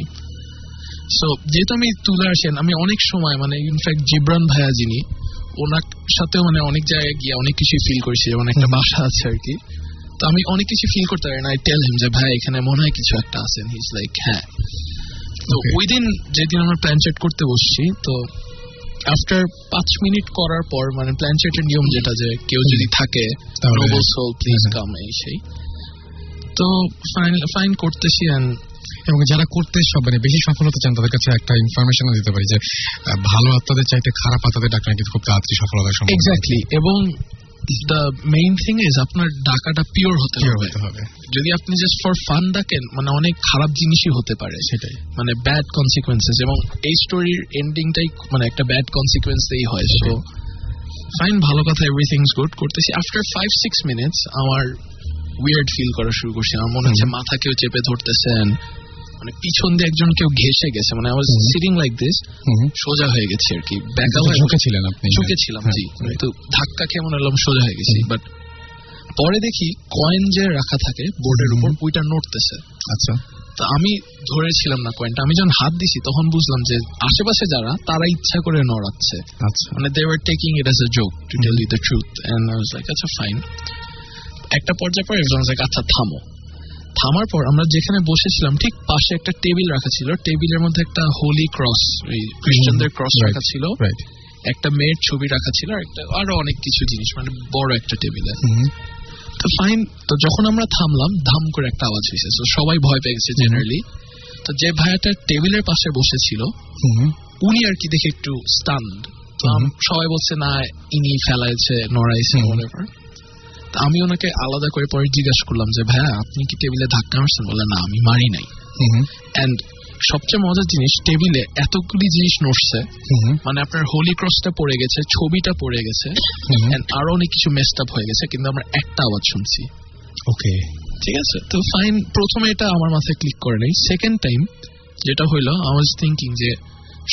সো যেহেতু আমি তুলে আসেন, আমি অনেক সময় মানে ইনফ্যাক্ট জিব্রান ভাইয়া যিনি, ওনার সাথেও মানে অনেক জায়গায় গিয়ে অনেক কিছুই ফিল করেছি। যেমন একটা বাসা আছে আর কি, তো আমি অনেক কিছু ফিল করতে পারি না। আই টেল হিম যে ভাই এখানে মনে হয় কিছু একটা আছে, হি ইজ লাইক হ্যাঁ। তো ওই দিন যেদিন আমরা প্ল্যানচেট করতে বসছি, তো আফটার 5 মিনিট করার পর মানে প্ল্যানচেটের নিয়ম যেটা যে কেউ যদি থাকে নোবেল সোল প্লিজ কাম, এই সেই। তো ফাইন করতেছি, এবং যারা করতে সব মানে বেশি সফলতা চান তাদের কাছে একটা ইনফরমেশন দিতে পারি যে ভালো আত্মাদের চাইতে খারাপ আত্মাদের ডাকা কিন্তু খুব তাড়াতাড়ি সফলতা সম্ভব। এক্স্যাক্টলি, এবং দ্য মেইন থিং ইজ আপনার ডাকাটা পিওর হতে হবে। যদি আপনি জাস্ট ফর ফান ডাকেন মানে অনেক খারাপ জিনিসই হতে পারে, সেটাই মানে ব্যাড কনসিকুয়েন্সেস, এবং এই স্টোরির এন্ডিংটাই মানে একটা ব্যাড কনসিকুয়েন্সেই হয়। সো ফাইন, ভালো কথা, এভরিথিং ইজ গুড করতেছি। আফটার 5-6 মিনিটস আমার উইয়ার্ড ফিল করা শুরু করছি। আমার মনে হচ্ছে মাথা কেউ চেপে ধরতেছেন, মানে পিছন দিয়ে একজন কেউ ঘেসে গেছে, মানে I was sitting like this, সোজা হয়ে গেছে আর কি, ব্যাকা হয়ে ঝুঁকেছিলেন আপনি? ঝুঁকেছিলাম, জি। তো ধাক্কা খেয়ে মনে হলাম সোজা হয়ে গেছি। বাট পরে দেখি কয়েন যে রাখা থাকে বোর্ডের উপর, ওইটা নড়তেছে। আচ্ছা। তো আমি ধরেছিলাম না কয়েনটা, আমি যখন হাত দিছি তখন বুঝলাম যে আশেপাশে যারা তারা ইচ্ছা করে নড়াচ্ছে, মানে they were taking it as a joke to tell you the truth, and I was like আচ্ছা ফাইন। একটা পর্যায়ে পর একজন লাইক আচ্ছা থামো। থামার পর আমরা যেখানে বসেছিলাম ঠিক পাশে একটা টেবিল রাখা ছিল, টেবিলের মধ্যে একটা হোলি ক্রস, ওই খ্রিস্টানদের ক্রস রাখা ছিল, একটা মেয়ের ছবি রাখা ছিল, আর একটা আরো অনেক কিছু জিনিস, মানে বড় একটা টেবিলে। তো ফাইন, তো যখন আমরা থামলাম ধাম করে একটা আওয়াজ হয়েছে, তো সবাই ভয় পেয়ে গেছে জেনারেলি। তো যে ভাইয়াটা টেবিলের পাশে বসেছিল উনি আর কি দেখে একটু স্টান্ড, তো সবাই বলছে না ইনি ফেলাইছে, নড়াইছে, whatever। তো আমি ওনাকে আলাদা করে পরে জিজ্ঞাসা করলাম যে ভাইয়া আপনি কি টেবিলে ধাক্কা মারছেন? বলে না আমি মারি নাই। এন্ড সবচেয়ে মজার জিনিস, টেবিলে এতগুলি জিনিস নড়ছে, মানে আপনার হোলি ক্রসটা পড়ে গেছে, ছবিটা পড়ে গেছে, আরো অনেক কিছু মেসড আপ হয়ে গেছে, কিন্তু আমরা একটা আওয়াজ শুনছি। ওকে, ঠিক আছে। তো ফাইন, প্রথমে এটা আমার মাথায় ক্লিক করে নাই। সেকেন্ড টাইম যেটা হইলো, আই ওয়াজ থিংকিং যে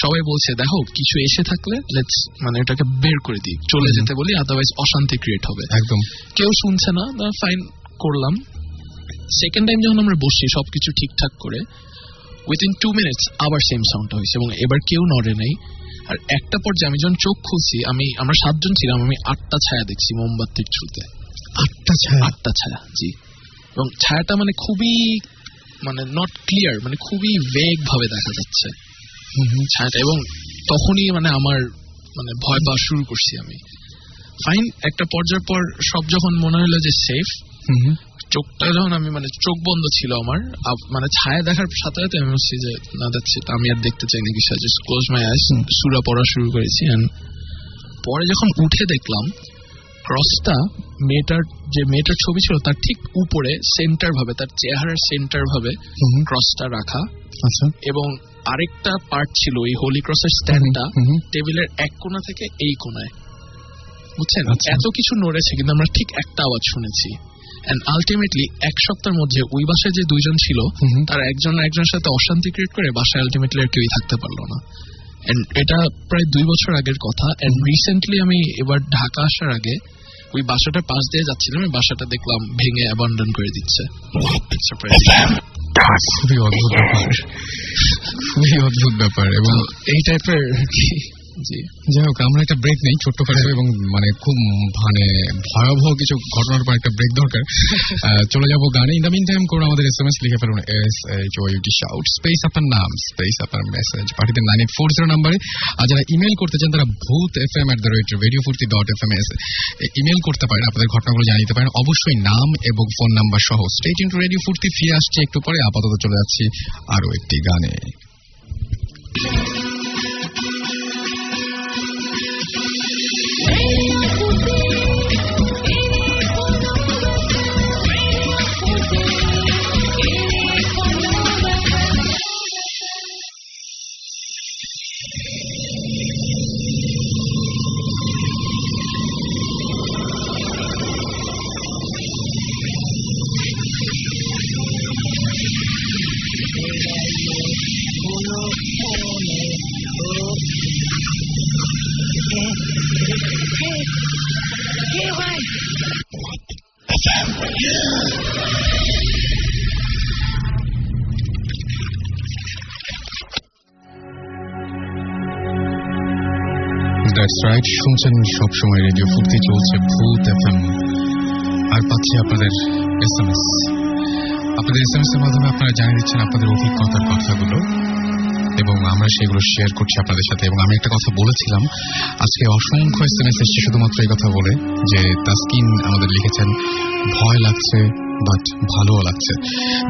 সবাই বলছে দেখো কিছু এসে থাকলে লেটস মানে এটাকে বের করে দিই, চলে যেতে বলি, আদারওয়াইজ অশান্তি ক্রিয়েট হবে। একদম কেউ শুনছে না, ফাইন করলাম। সেকেন্ড টাইম যখন আমরা বসছি সবকিছু ঠিকঠাক করে, উইদিন 2 মিনিটস আবার সেম সাউন্ডটা হয়েছে, এবং এবার কেউ নড়ে নাই। আর একটা পর্যায়ে আমি যখন চোখ খুলছি, আমরা 7 জন ছিলাম, আমি 8টা ছায়া দেখছি মোমবাতির থ্রুতে। 8টা ছায়া, জি। এবং ছায়াটা মানে খুবই, মানে নট ক্লিয়ার, মানে খুবই ভেগ ভাবে দেখা যাচ্ছে ছায়াটা। এবং তখনই মানে আমার মানে ভয় পাওয়া শুরু করছি আমি। ফাইন, একটা পর্যায়ের পর সব যখন মনে হলো যে সেফ, চোখটা যখন আমি মানে চোখ বন্ধ ছিল আমার, মানে ছায়া দেখার সাথে সাথে আমি বলছি যে না যাচ্ছে, আমি আর দেখতে চাই না কিছু, জাস্ট ক্লোজ মাই আইস, সূরা পড়া শুরু করেছি। এন্ড পরে যখন উঠে দেখলাম ক্রসটা মেয়েটার ছবি ছিল তার ঠিক উপরে সেন্টার ভাবে, তার চেহারার সেন্টার ভাবে ক্রসটা রাখা। আচ্ছা। এবং আরেকটা পার্ট ছিল এই হোলি ক্রসের স্ট্যান্ডটা টেবিলের এক কোণা থেকে এই কোণায়, বুঝছেন? এত কিছু নড়েছে কিন্তু আমরা ঠিক একটা আওয়াজ শুনেছি। এন্ড আলটিমেটলি 1 সপ্তাহের মধ্যে ওই বাসায় যে 2 জন ছিল তারা একজনের সাথে অশান্তি ক্রিয়েট করে বাসায় আলটিমেটলি আর কেউই থাকতে পারলো না। এন্ড এটা প্রায় 2 বছর আগের কথা। এন্ড রিসেন্টলি আমি এবার ঢাকা আসার আগে ওই বাসাটার পাশ দিয়ে যাচ্ছিলাম, ওই বাসাটা দেখলাম ভেঙে অ্যাবান্ডন করে দিচ্ছে। খুবই অদ্ভুত ব্যাপার। এবং এই টাইপের যাই হোক, আমরা একটা ব্রেক নেই ছোট্ট করে, এবং মানে খুব মানে ভয়াবহ কিছু ঘটনার পর একটা ব্রেক দরকার। চলে যাবো গানে। ইন দ্য মিন টাইম করে আমাদের SMS লিখে ফেলুন, SHOUT শাউট স্পেস আপনার নাম স্পেস আপনার মেসেজ পাঠিয়ে দেন 9840 নাম্বারে। আর যারা ইমেল করতে চান তারা bhootfm@radiofurti.fm ইমেল করতে পারেন, আপনাদের ঘটনাগুলো জানিয়ে দিতে পারেন, অবশ্যই নাম এবং ফোন নাম্বার সহ। স্টে টিউন টু রেডিও ফুর্তি, ফিরে আসছে একটু পরে। আপাতত চলে যাচ্ছি আরো একটি গানে। দ্যাটস রাইট, শুনছেন সবসময় রেডিও ফুর্তি, চলছে ভূত এফএম। আর পাচ্ছি আপনাদের SMS। আপনাদের SMS এর মাধ্যমে আপনারা জানিয়ে দিচ্ছেন আপনাদের অভিজ্ঞতার কথাগুলো, এবং আমরা সেগুলো শেয়ার করছি আপনাদের সাথে। এবং আমি একটা কথা বলেছিলাম, আজকে অসংখ্য SMS এসেছে শুধুমাত্র এই কথা বলে যে তাসকিন আমাদের লিখেছেন ভয় লাগছে বাট ভালোও লাগছে।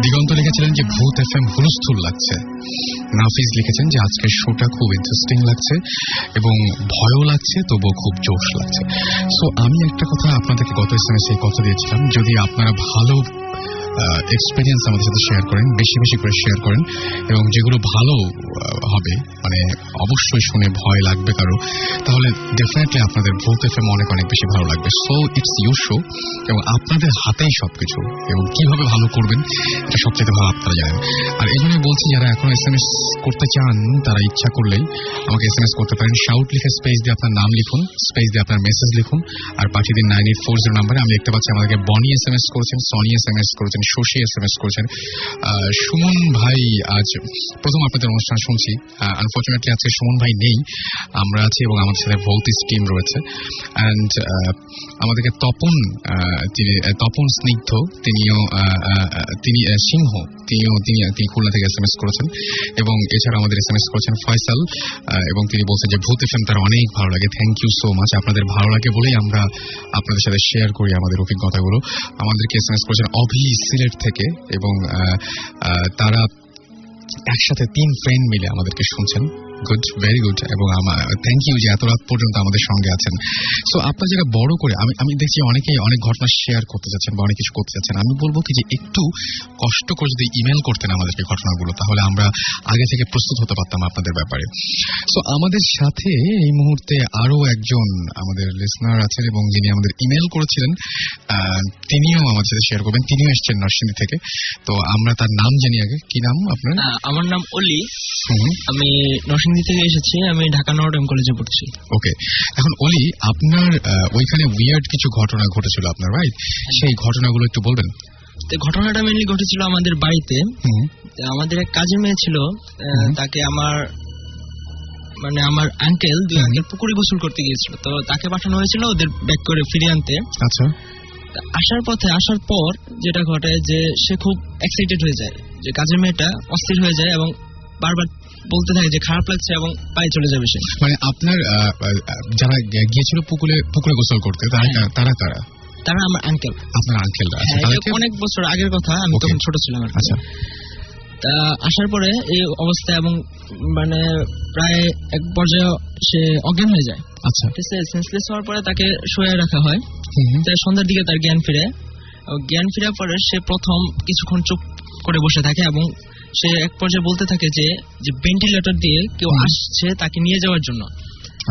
দিগন্ত লিখেছিলেন যে ভূত এফএম হুলস্থুল লাগছে। নাফিজ লিখেছেন যে আজকের শোটা খুব ইন্টারেস্টিং লাগছে এবং ভয়ও লাগছে, তবুও খুব জোশ লাগছে। সো আমি একটা কথা আপনাদেরকে গত SMS কথা দিয়েছিলাম, যদি আপনারা ভালো এক্সপিরিয়েন্স আমাদের সাথে শেয়ার করেন, বেশি বেশি করে শেয়ার করেন, এবং যেগুলো ভালো হবে মানে অবশ্যই শুনে ভয় লাগবে কারো, তাহলে ডেফিনেটলি আপনাদের ভূত এফএম অনেক অনেক বেশি ভালো লাগবে। সো ইটস ইউর শো এবং আপনাদের হাতেই সবকিছু, এবং কিভাবে ভালো করবেন এটা সবচেয়ে ভালো আপনারা জানেন। আর এই জন্যই বলছি, যারা এখন SMS করতে চান তারা ইচ্ছা করলেই আমাকে SMS করতে পারেন। শাউট লিখে স্পেস দিয়ে আপনার নাম লিখুন, স্পেস দিয়ে আপনার মেসেজ লিখুন আর পাঠিয়ে দিন 9840 নাম্বারে। আমি দেখতে পাচ্ছি আমাদেরকে বনি SMS করেছেন, সনি SMS করেছেন, শশী SMS করেছেন। সুমন ভাই, আজ প্রথম আপনাদের অনুষ্ঠান শুনছি। আনফর্চুনেটলি আজকে সুমন ভাই নেই, আমরা আছি এবং আমাদের সাথে ভৌতিস টিম রয়েছে। অ্যান্ড আমাদেরকে তপন স্নিগ্ধ, তিনি সিংহ, তিনি খুলনা থেকে SMS করেছেন। এবং এছাড়া আমাদের SMS করেছেন ফয়সাল, এবং তিনি বলছেন যে ভূত এফএম তার অনেক ভালো লাগে। Thank you so much. আপনাদের ভালো লাগে বলেই আমরা আপনাদের সাথে শেয়ার করি আমাদের অভিজ্ঞতাগুলো। আমাদেরকে SMS করেছেন অভি সিলেট থেকে, এবং তারা একসাথে 3 ফ্রেন্ড মিলে আমাদেরকে শুনছেন। Good, very good. এবং থ্যাংক ইউ যে এত রাত পর্যন্ত আমাদের সঙ্গে আছেন। সো আপনার যেটা বড় করে আমি দেখছি অনেকেই অনেক ঘটনা শেয়ার করতে যাচ্ছেন বা অনেক কিছু করতে যাচ্ছেন। আমি বলবো কি যে একটু কষ্ট করে যদি ইমেল করতেন আমাদেরকে ঘটনাগুলো, তাহলে আমরা আগে থেকে প্রস্তুত হতে পারতাম আপনাদের ব্যাপারে। সো আমাদের সাথে এই মুহূর্তে আরো একজন আমাদের লিসনার আছেন এবং যিনি আমাদের ইমেল করেছিলেন, তিনিও আমাদের সাথে শেয়ার করবেন। তিনিও এসছেন নরসিংদী থেকে। তো আমরা তার নাম জানি আগে। কি নাম আপনার? আমার নাম অলি, আমি নরসিংদী থেকে এসেছি, আমি ঢাকা নর্ডেম কলেজে পড়ছি। ওকে, এখন অলি, আপনার ওইখানে উইয়ার্ড কিছু ঘটনা ঘটেছিল আপনার, রাইট? সেই ঘটনাগুলো একটু বলবেন? ঘটনাটা মেনলি ঘটেছিল আমাদের বাড়িতে। আমাদের এক কাজের মেয়ে ছিল, তাকে আমার আঙ্কেল, 2 আঙ্কেল পুকুরে গোসল করতে গিয়েছিল। তো তাকে পাঠানো হয়েছিল ওদের ব্যাক করে ফিরিয়ে আনতে। আচ্ছা। আসার পর যেটা ঘটে যে সে খুব এক্সাইটেড হয়ে যায়, যে কাজের মেয়েটা অস্থির হয়ে যায় এবং বারবার বলতে থাকে যে খারাপ লাগছে এবং পায়ে চলে যাবে সে। মানে আপনার যারা গিয়েছিল পুকুরে গোসল করতে, তারা কারা? তারা আমার আঙ্কেল। আপনার আঙ্কেলরা? অনেক বছর আগের কথা, আমি তখন ছোট ছিলাম। আচ্ছা। তা আসার পরে এই অবস্থা, এবং মানে প্রায় এক পর্যায়ে সে অজ্ঞান হয়ে যায়। আচ্ছা। সেন্সলেস হওয়ার পরে তাকে শোয়ে রাখা হয়। সন্ধ্যার দিকে তার জ্ঞান ফিরে। জ্ঞান ফেরার পরে সে প্রথম কিছুক্ষণ চুপ করে বসে থাকে এবং সে এক পর্যায়ে বলতে থাকে যে ভেন্টিলেটর দিয়ে কেউ আসছে তাকে নিয়ে যাওয়ার জন্য।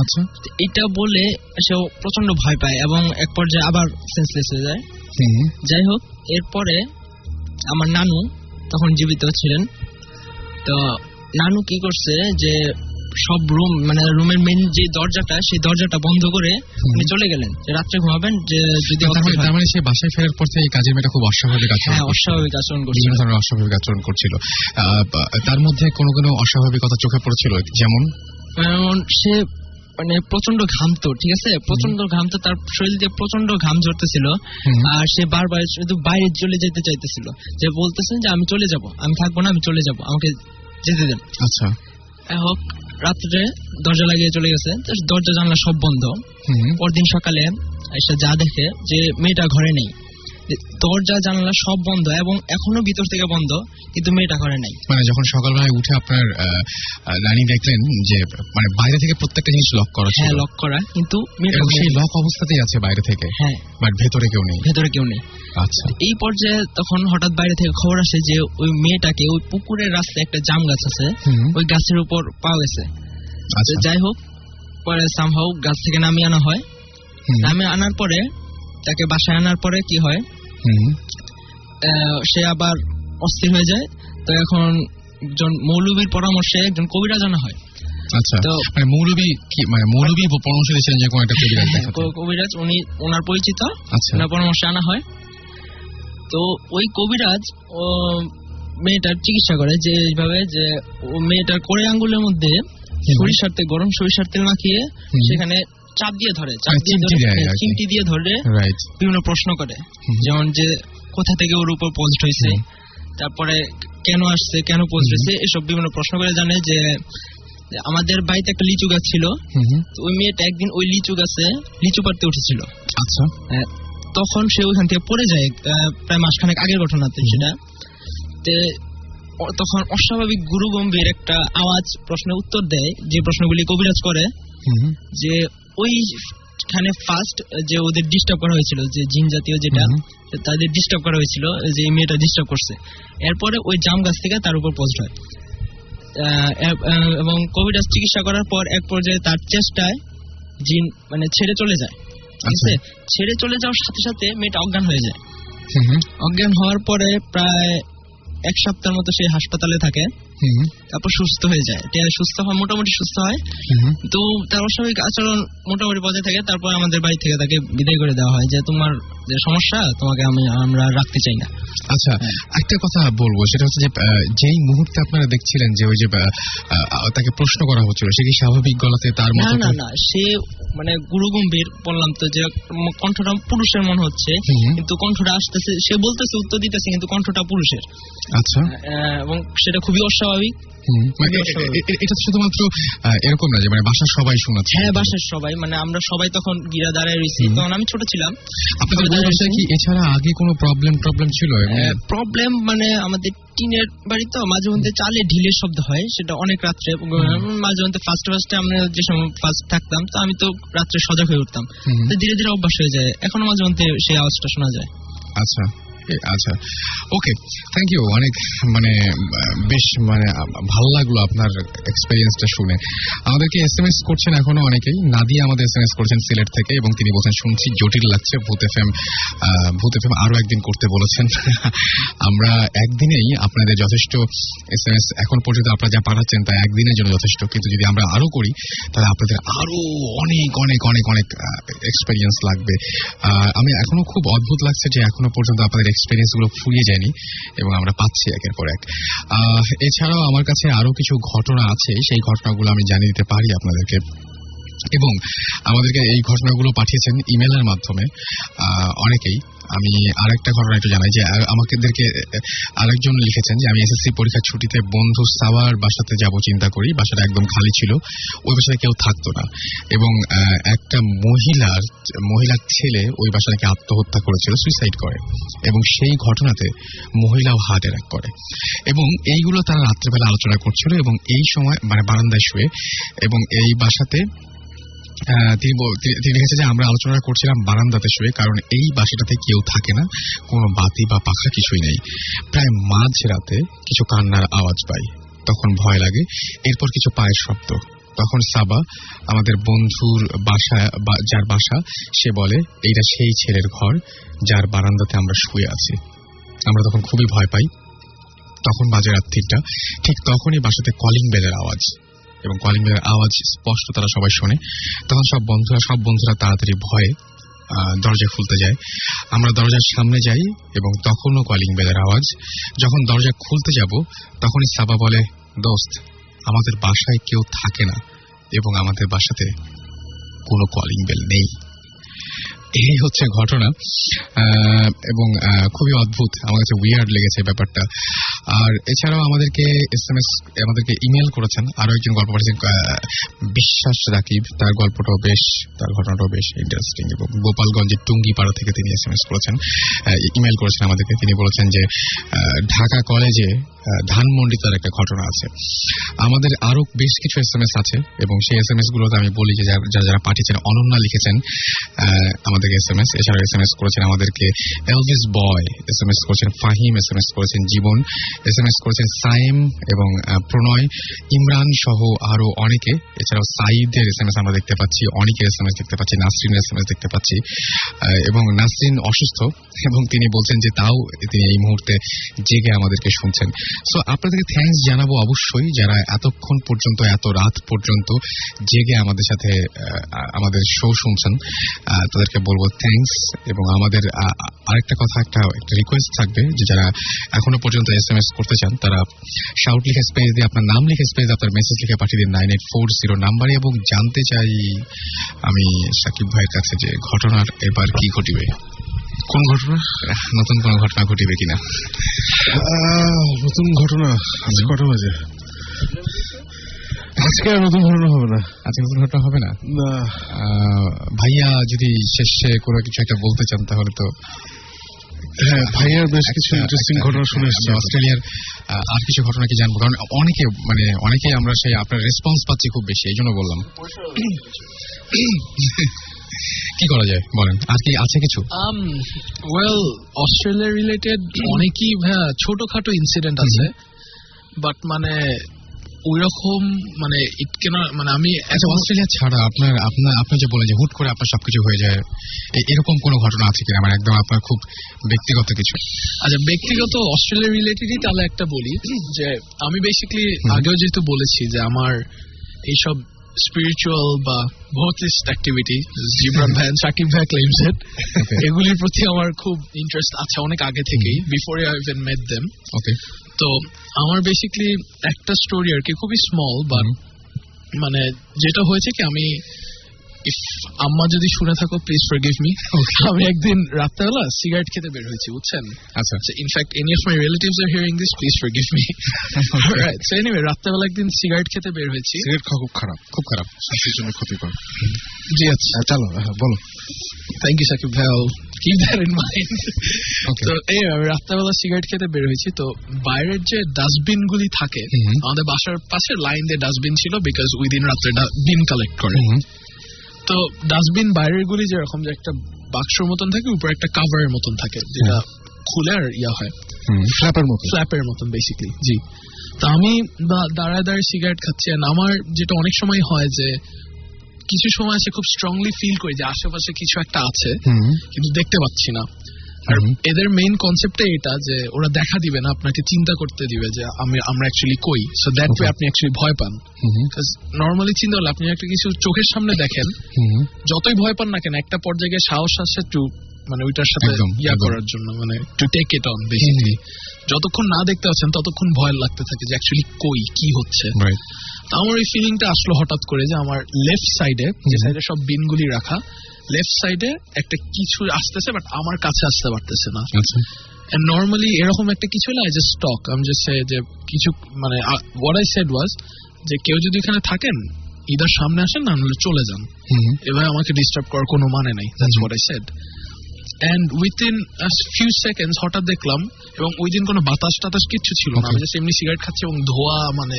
আচ্ছা। এটা বলে সে প্রচন্ড ভয় পায় এবং এক পর্যায়ে আবার সেন্সলেস হয়ে যায়। যাই হোক, এরপরে আমার নানু তখন জীবিত ছিলেন। তো নানু কি করছে যে সব রুমের মেন যে দরজাটা, সেই দরজাটা বন্ধ করে উনি চলে গেলেন যে রাত্রে ঘুমাবেন। যে যদি তার মানে সে বাসায় ফেরার পর থেকে কাজের মেয়েটা খুব অস্বাভাবিক আচরণ করছিল। তার মধ্যে কোনো অস্বাভাবিকতা চোখে পড়েছিল? যেমন সে প্রচন্ড ঘামতো, ঠিক আছে, প্রচন্ড ঘামতো, তার শরীর দিয়ে প্রচন্ড ঘাম ঝরতেছিল। আর সে বারবার শুধু বাইরে চলে যেতে চাইতেছিল, যে বলতেছেন যে আমি চলে যাব, আমি থাকবো না, আমি চলে যাব, আমাকে যেতে দেন। আচ্ছা। হোক, রাত্রে দরজা লাগিয়ে চলে গেছে, দরজা জানলা সব বন্ধ। পরদিন সকালে এসে যা দেখে যে মেয়েটা ঘরে নেই, দরজা জানলা সব বন্ধ এবং এখনো ভিতর থেকে বন্ধ, কিন্তু মেয়েটা ঘরে নাই। মানে যখন সকালবেলায় উঠে আপনার রানী দেখলেন যে মানে বাইরে থেকে প্রত্যেকটা জিনিস লক করা ছিল। হ্যাঁ, লক করা, কিন্তু সেই লক অবস্থাতেই আছে বাইরে থেকে। হ্যাঁ, বাট ভেতরে কেউ নেই। আচ্ছা। এই পর্যায়ে তখন হঠাৎ বাইরে থেকে খবর আসে যে ওই মেয়েটাকে ওই পুকুরের রাস্তায় একটা জাম গাছ আছে, ওই গাছের উপর পাওয়া গেছে। যাই হোক, পরে সামহাউ গাছ থেকে নামিয়ে আনা হয়। নামিয়ে আনার পরে তাকে বাসায় আনার পরে কি হয়, সে আবার অস্থির হয়ে যায়। তো এখন একজন মৌলবীর পরামর্শে একজন কবিরাজ আনা হয়। আচ্ছা। তো মৌলবী পরামর্শ দিয়েছেন যে কোন একটা কবিরাজ, উনি ওনার পরিচিত, ওনার পরামর্শে আনা হয়। তো ওই কবিরাজ মেয়েটার চিকিৎসা করে যে এইভাবে, যে মেয়েটার কোড়ে আঙ্গুলের মধ্যে গরম সরিষার তেল মাখিয়ে সেখানে চাপ দিয়ে ধরে, চিমটি দিয়ে ধরে বিভিন্ন প্রশ্ন করে, যেমন যে কোথা থেকে ওর উপর পোস্ট হয়েছে, তারপরে কেন আসছে, কেন পোস্ট হয়েছে, এসব বিভিন্ন প্রশ্ন করে জানে। যে আমাদের বাড়িতে একটা লিচু গাছ ছিল, ওই মেয়েটা একদিন ওই লিচু গাছে লিচু পাড়তে উঠেছিল। আচ্ছা। তখন সে ওইখান থেকে পড়ে যায়, প্রায় মাসখানেক আগের ঘটনাতে সেটা। তখন অস্বাভাবিক গুরু গম্ভীর একটা আওয়াজ প্রশ্নের উত্তর দেয়, যে প্রশ্নগুলি কবিরাজ করে, যে ওই ওইখানে ফার্স্ট যে ওদের ডিস্টার্ব করা হয়েছিল, যে জিন জাতীয় যেটা, তাদের ডিস্টার্ব করা হয়েছিল, যে এই মেয়েটা ডিস্টার্ব করছে। এরপরে ওই জাম গাছ থেকে তার উপর পোস্ট হয়, এবং কবিরাজ চিকিৎসা করার পর এক পর্যায়ে তার চেষ্টায় জিন মানে ছেড়ে চলে যায়। ঠিক আছে, ছেড়ে চলে যাওয়ার সাথে সাথে মেয়েটা অজ্ঞান হয়ে যায়। অজ্ঞান হওয়ার পরে প্রায় 1 সপ্তাহের মতো সে হাসপাতালে থাকে, তারপর সুস্থ হয়ে যায়। সুস্থ হয়, মোটামুটি সুস্থ হয়, তো তার অস্বাভাবিক আচরণ মোটামুটি বজায় থাকে। তারপর আমাদের বাড়ি থেকে তাকে বিদায় করে দেওয়া হয়, যে তোমার যে সমস্যা, তোমাকে আমরা রাখতে চাই না। আচ্ছা, একটা কথা বলবো, সেটা হচ্ছে যে যেই মুহূর্তে আপনারা দেখছিলেন যে ওই যে তাকে প্রশ্ন করা হচ্ছিল, সে কি স্বাভাবিক গলাতে তার মতো? না, সে মানে গুরু গম্ভীর, বললাম তো যে কণ্ঠটা পুরুষের মনে হচ্ছে, কিন্তু কণ্ঠটা আসতেছে, সে বলতেছে, উত্তর দিতেছে, কিন্তু কণ্ঠটা পুরুষের। আচ্ছা, এবং সেটা খুবই অস্বাভাবিক। এটা শুধুমাত্র এরকম না যে মানে বাসার সবাই শোনাচ্ছে? হ্যাঁ, বাসার সবাই, মানে আমরা সবাই তখন গিরা দাঁড়ায় রয়েছি, তখন আমি ছোট ছিলাম। আপনাদের বাসায় কি এছাড়া আগে কোনো প্রবলেম ছিল? প্রবলেম মানে আমাদের টিনের বাড়ি তো, মাঝে মধ্যে চালে ঢিলের শব্দ হয়, সেটা অনেক রাত্রে। মাঝে মধ্যে ফার্স্টে আমরা যে সময় ফার্স্ট থাকতাম, তো আমি তো রাত্রে সজাগ হয়ে উঠতাম, তো ধীরে ধীরে অভ্যাস হয়ে যায়, এখনো মাঝে মধ্যে সেই আওয়াজটা শোনা যায়। আচ্ছা, ওকে, থ্যাংক ইউ। অনেক মানে বেশ মানে ভালো লাগলো আপনার এক্সপেরিয়েন্সটা শুনে। আমাদেরকে SMS করছেন এখনো অনেকেই। নাদিয়া আমাদের SMS করছেন সিলেট থেকে, এবং তিনি বলছেন শুনছি জটিল লাগছে, ভূত এফএম আরো একদিন করতে বলেছেন। আমরা একদিনেই আপনাদের যথেষ্ট SMS এখন পর্যন্ত আপনারা যা পাঠাচ্ছেন তা একদিনের জন্য যথেষ্ট, কিন্তু যদি আমরা আরো করি তাহলে আপনাদের আরো অনেক অনেক অনেক অনেক এক্সপেরিয়েন্স লাগবে। আমি এখনো খুব অদ্ভুত লাগছে যে এখনো পর্যন্ত আপনাদের এক্সপেরিয়েন্স গুলো ফুরিয়ে যায়নি, এবং আমরা পাচ্ছি একের পর এক। এছাড়াও আমার কাছে আরো কিছু ঘটনা আছে, সেই ঘটনাগুলো আমি জানিয়ে দিতে পারি আপনাদেরকে, এবং আমাদেরকে এই ঘটনাগুলো পাঠিয়েছেন ইমেলের মাধ্যমে অনেকেই। আমি আরেকটা ঘটনা একটু জানাই, যে আমাদেরকে আরেকজন লিখেছেন যে আমি এসএসসি পরীক্ষার ছুটিতে বন্ধু সাবার বাসাতে যাব চিন্তা করি, বাসাটা একদম খালি ছিল, ওই বাসায় কেউ থাকতো না, এবং একটা মহিলার ছেলে ওই বাসাটাকে আত্মহত্যা করেছিল, সুইসাইড করে, এবং সেই ঘটনাতে মহিলাও হার্ট অ্যাটাক করে, এবং এইগুলো তারা রাত্রেবেলা আলোচনা করছিল, এবং এই সময় মানে বারান্দায় শুয়ে, এবং এই বাসাতে তিনি লিখেছে যে আমরা আলোচনা করছিলাম বারান্দাতে শুয়ে, কারণ এই বাসাটাতে কেউ থাকে না, কোনো বাতি বা পাখা কিছুই নেই। প্রায় মাঝরাতে কিছু কান্নার আওয়াজ পাই, তখন ভয় লাগে, এরপর কিছু পায়ের শব্দ। তখন সাবা, আমাদের বন্ধুর বাসা, যার বাসা, সে বলে এইটা সেই ছেলের ঘর যার বারান্দাতে আমরা শুয়ে আছি। আমরা তখন খুবই ভয় পাই। তখন বাজে রাত 3টা, ঠিক তখনই বাসাতে কলিং বেলের আওয়াজ, এবং কলিং বেলের আওয়াজ স্পষ্ট তারা সবাই শোনে। তখন সব বন্ধুরা তাড়াতাড়ি ভয়ে দরজা খুলতে যায়। আমরা দরজার সামনে যাই, এবং তখনও কলিং বেলের আওয়াজ। যখন দরজা খুলতে যাব, তখনই সাবা বলে, দোস্ত, আমাদের বাসায় কেউ থাকে না, এবং আমাদের বাসাতে কোনো কলিং বেল নেই। এই হচ্ছে ঘটনা, এবং খুবই অদ্ভুত, আমার কাছে উইয়ার্ড লেগেছে ব্যাপারটা। আর এছাড়াও আমাদেরকে ইমেল করেছেন আরো একজন গল্প পাঠিয়েছেন, বিশ্বাস রাকিব। তার ঘটনাটাও বেশ ইন্টারেস্টিং, এবং গোপালগঞ্জের টুঙ্গিপাড়া থেকে তিনি SMS করেছেন, ইমেল করেছেন আমাদেরকে। তিনি বলেছেন যে ঢাকা কলেজে ধানমন্ডি তার একটা ঘটনা আছে। আমাদের আরো বেশ কিছু SMS আছে, এবং সেই SMS গুলোতে আমি বলি যে যারা পাঠিয়েছেন, অনন্যা লিখেছেন আমাদেরকে SMS, এছাড়া SMS করেছেন আমাদেরকে এলভিস বয়, SMS করেছেন ফাহিম, SMS করেছেন জীবন, SMS করেছেন সাইম এবং প্রণয়, ইমরান সহ আরো অনেকে। এছাড়াও সাইদের SMS আমরা দেখতে পাচ্ছি, অনেকের SMS দেখতে পাচ্ছি, নাসরিনের SMS দেখতে পাচ্ছি, এবং নাসরিন অসুস্থ, এবং তিনি বলছেন যে তাও তিনি এই মুহূর্তে জেগে আমাদেরকে শুনছেন। সো আপনাদেরকে থ্যাঙ্কস জানাবো অবশ্যই, যারা এতক্ষণ পর্যন্ত, এত রাত পর্যন্ত জেগে আমাদের সাথে আমাদের শো শুনছেন, তাদেরকে বলবো থ্যাঙ্কস। এবং আমাদের আরেকটা কথা, একটা রিকোয়েস্ট থাকবে, যে যারা এখনো পর্যন্ত SMS করতে চান, তারা শাউট লিখে স্পেস দিয়ে, আপনার নাম লিখে স্পেস আপনার মেসেজ লিখে পাঠিয়ে দিন 9840 নাম্বারে। এবং জানতে চাই আমি সাকিব ভাইয়ের কাছে যে ঘটনার এবার কি ঘটিবে, কোন ঘটনা, নতুন কোন ঘটনা ঘটিবে কিনা? নতুন ঘটনা আজকে কটা বাজে? আজকে আর নতুন ঘটনা হবে না। আজকে নতুন ঘটনা হবে না? না ভাইয়া যদি শেষে কোনো কিছু একটা বলতে চান তাহলে তো। হ্যাঁ, ভাইয়ার বেশ কিছু ইন্টারেস্টিং ঘটনা শুনে এসেছি। অস্ট্রেলিয়ার আর কিছু ঘটনা কি জানবো, কারণ অনেকে আমরা সেই আপনার রেসপন্স পাচ্ছি খুব বেশি, এই জন্য বললাম। কি করা যায় বলেন, আর কি আছে কিছু? ওয়েল, অস্ট্রেলিয়া রিলেটেড অনেকই ছোটখাটো ইনসিডেন্ট আছে, বাট মানে ওইরকম মানে মানে আমি অস্ট্রেলিয়া ছাড়া আপনি যে বলেন যে হুট করে আপনার সবকিছু হয়ে যায়, এরকম কোনো ঘটনা আছে কিনা, মানে একদম আপনার খুব ব্যক্তিগত কিছু? আচ্ছা, ব্যক্তিগত অস্ট্রেলিয়া রিলেটেডই তাহলে একটা বলি, যে আমি বেসিক্যালি আগেও যেহেতু বলেছি যে আমার এইসব স্পিরিচুয়াল বা ভৌতিস্ট অ্যাক্টিভিটি, জিবরান ভাই, শাকিব ভাই ক্লেইমস ইট, এগুলির প্রতি আমার খুব ইন্টারেস্ট আছে অনেক আগে থেকেই, before I even met them. Okay, তো আমার বেসিক্যালি একটা স্টোরি আর কি, খুবই স্মল, বাট মানে যেটা হয়েছে কি, আমি আম্মা যদি শুনে থাকো প্লিজ ফরগিভ মি, আমি একদিন রাত্রেবেলা সিগারেট খেতে বের হয়েছি, বুঝছেন? আচ্ছা, in fact any of my relatives are hearing this, please forgive me. Right, so anyway রাত্রেবেলা একদিন সিগারেট খেতে বের হয়েছি। সিগারেট খাওয়া খুব খারাপ, স্বাস্থ্যের জন্য ক্ষতিকর। জি আচ্ছা, চলো বলো। থ্যাংক ইউ সাকিব ভাই, কিপ দ্যাট ইন মাইন্ড। তো এই রাত্রেবেলা সিগারেট খেতে বের হয়েছি, তো বাইরের যে ডাস্টবিন গুলি থাকে, আমাদের বাসার পাশে লাইন দিয়ে ডাস্টবিন ছিল, বিকজ ওই দিন রাত্রে বিন কালেক্ট করে। তো ডাস্টবিন বাইরের গুলি যেরকম যে একটা বাক্সর মতন থাকে, উপরে একটা কাভারের মতন থাকে, যেটা খুলে আর হয় ফ্ল্যাপের মতন বেসিক্যালি। জি, তো আমি দাঁড়ায় দাঁড়িয়ে সিগারেট খাচ্ছি, আর আমার যেটা অনেক সময় হয় যে কিছু সময় আছে খুব স্ট্রংলি ফিল করি যে আশেপাশে কিছু একটা আছে, কিন্তু দেখতে পাচ্ছি না। আর এদের মেইন কনসেপ্টটা এটা যে ওরা দেখা দিবে না, আপনাকে চিন্তা করতে দিবে যে আমরা অ্যাকচুয়ালি কই, সো দ্যাট ওয়ে আপনি অ্যাকচুয়ালি ভয় পান। নর্মালি চিন্তা হলে আপনি একটা কিছু চোখের সামনে দেখেন, যতই ভয় পান না কেন, একটা পর্যায়ে সাহস আসে টু মানে ওইটার সাথে করার জন্য, মানে to take it on basically. যতক্ষণ না দেখতে পাচ্ছেন ততক্ষণ ভয় লাগতে থাকে যে অ্যাকচুয়ালি কই, কি হচ্ছে। আমার এই ফিলিংটা আসলো হঠাৎ করে যে আমার লেফট সাইডে, যে সাইডে সব বিনগুলি রাখা, লেফট সাইডে একটা কিছু আসতেছে, বাট আমার কাছে আসতে পারতেছে না। নর্মালি এরকম একটা কিছু হলে আই জাস্ট স্টক, আমি জাস্ট সে যে কিছু মানে হোয়াট আই সেড ওয়াজ যে কেউ যদি এখানে থাকেন ইদার সামনে আসেন, না হলে চলে যান, এভাবে আমাকে ডিস্টার্ব করার কোনো মানে নাই। That's what I said. And within few seconds হঠাৎ দেখলাম, এবং ওই দিন কোনো বাতাস টাতাস কিচ্ছু ছিল না, আমি জাস্ট এমনি সিগারেট খাচ্ছি এবং ধোয়া মানে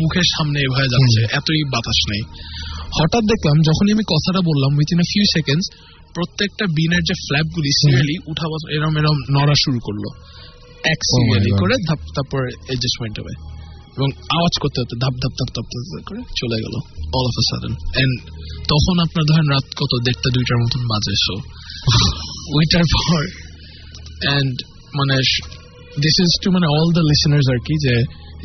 মুখের সামনে এভাবে যাচ্ছে, এতই বাতাস নেই। হঠাৎ দেখলাম যখনই আমি কথাটা বললাম, উইথিন ফিউ সেকেন্ডস প্রত্যেকটা বিনের যে ফ্ল্যাপ গুলি সিরিয়ালি উঠা এরম নড়া শুরু করলো, এক সিরিয়ালি করে তারপর এডজাস্টমেন্ট হবে, এবং আওয়াজ করতে হতে ধাপ ধাপ ধাপ ধাপ করে চলে গেল all of a sudden. And তখন আপনার ধরেন রাত কত 1:30 2টার মতন বাজে। সো ওইটার পর এন্ড মানে দিস ইজ টু মানে অল দ্য লিসেনার্স আর কি, যে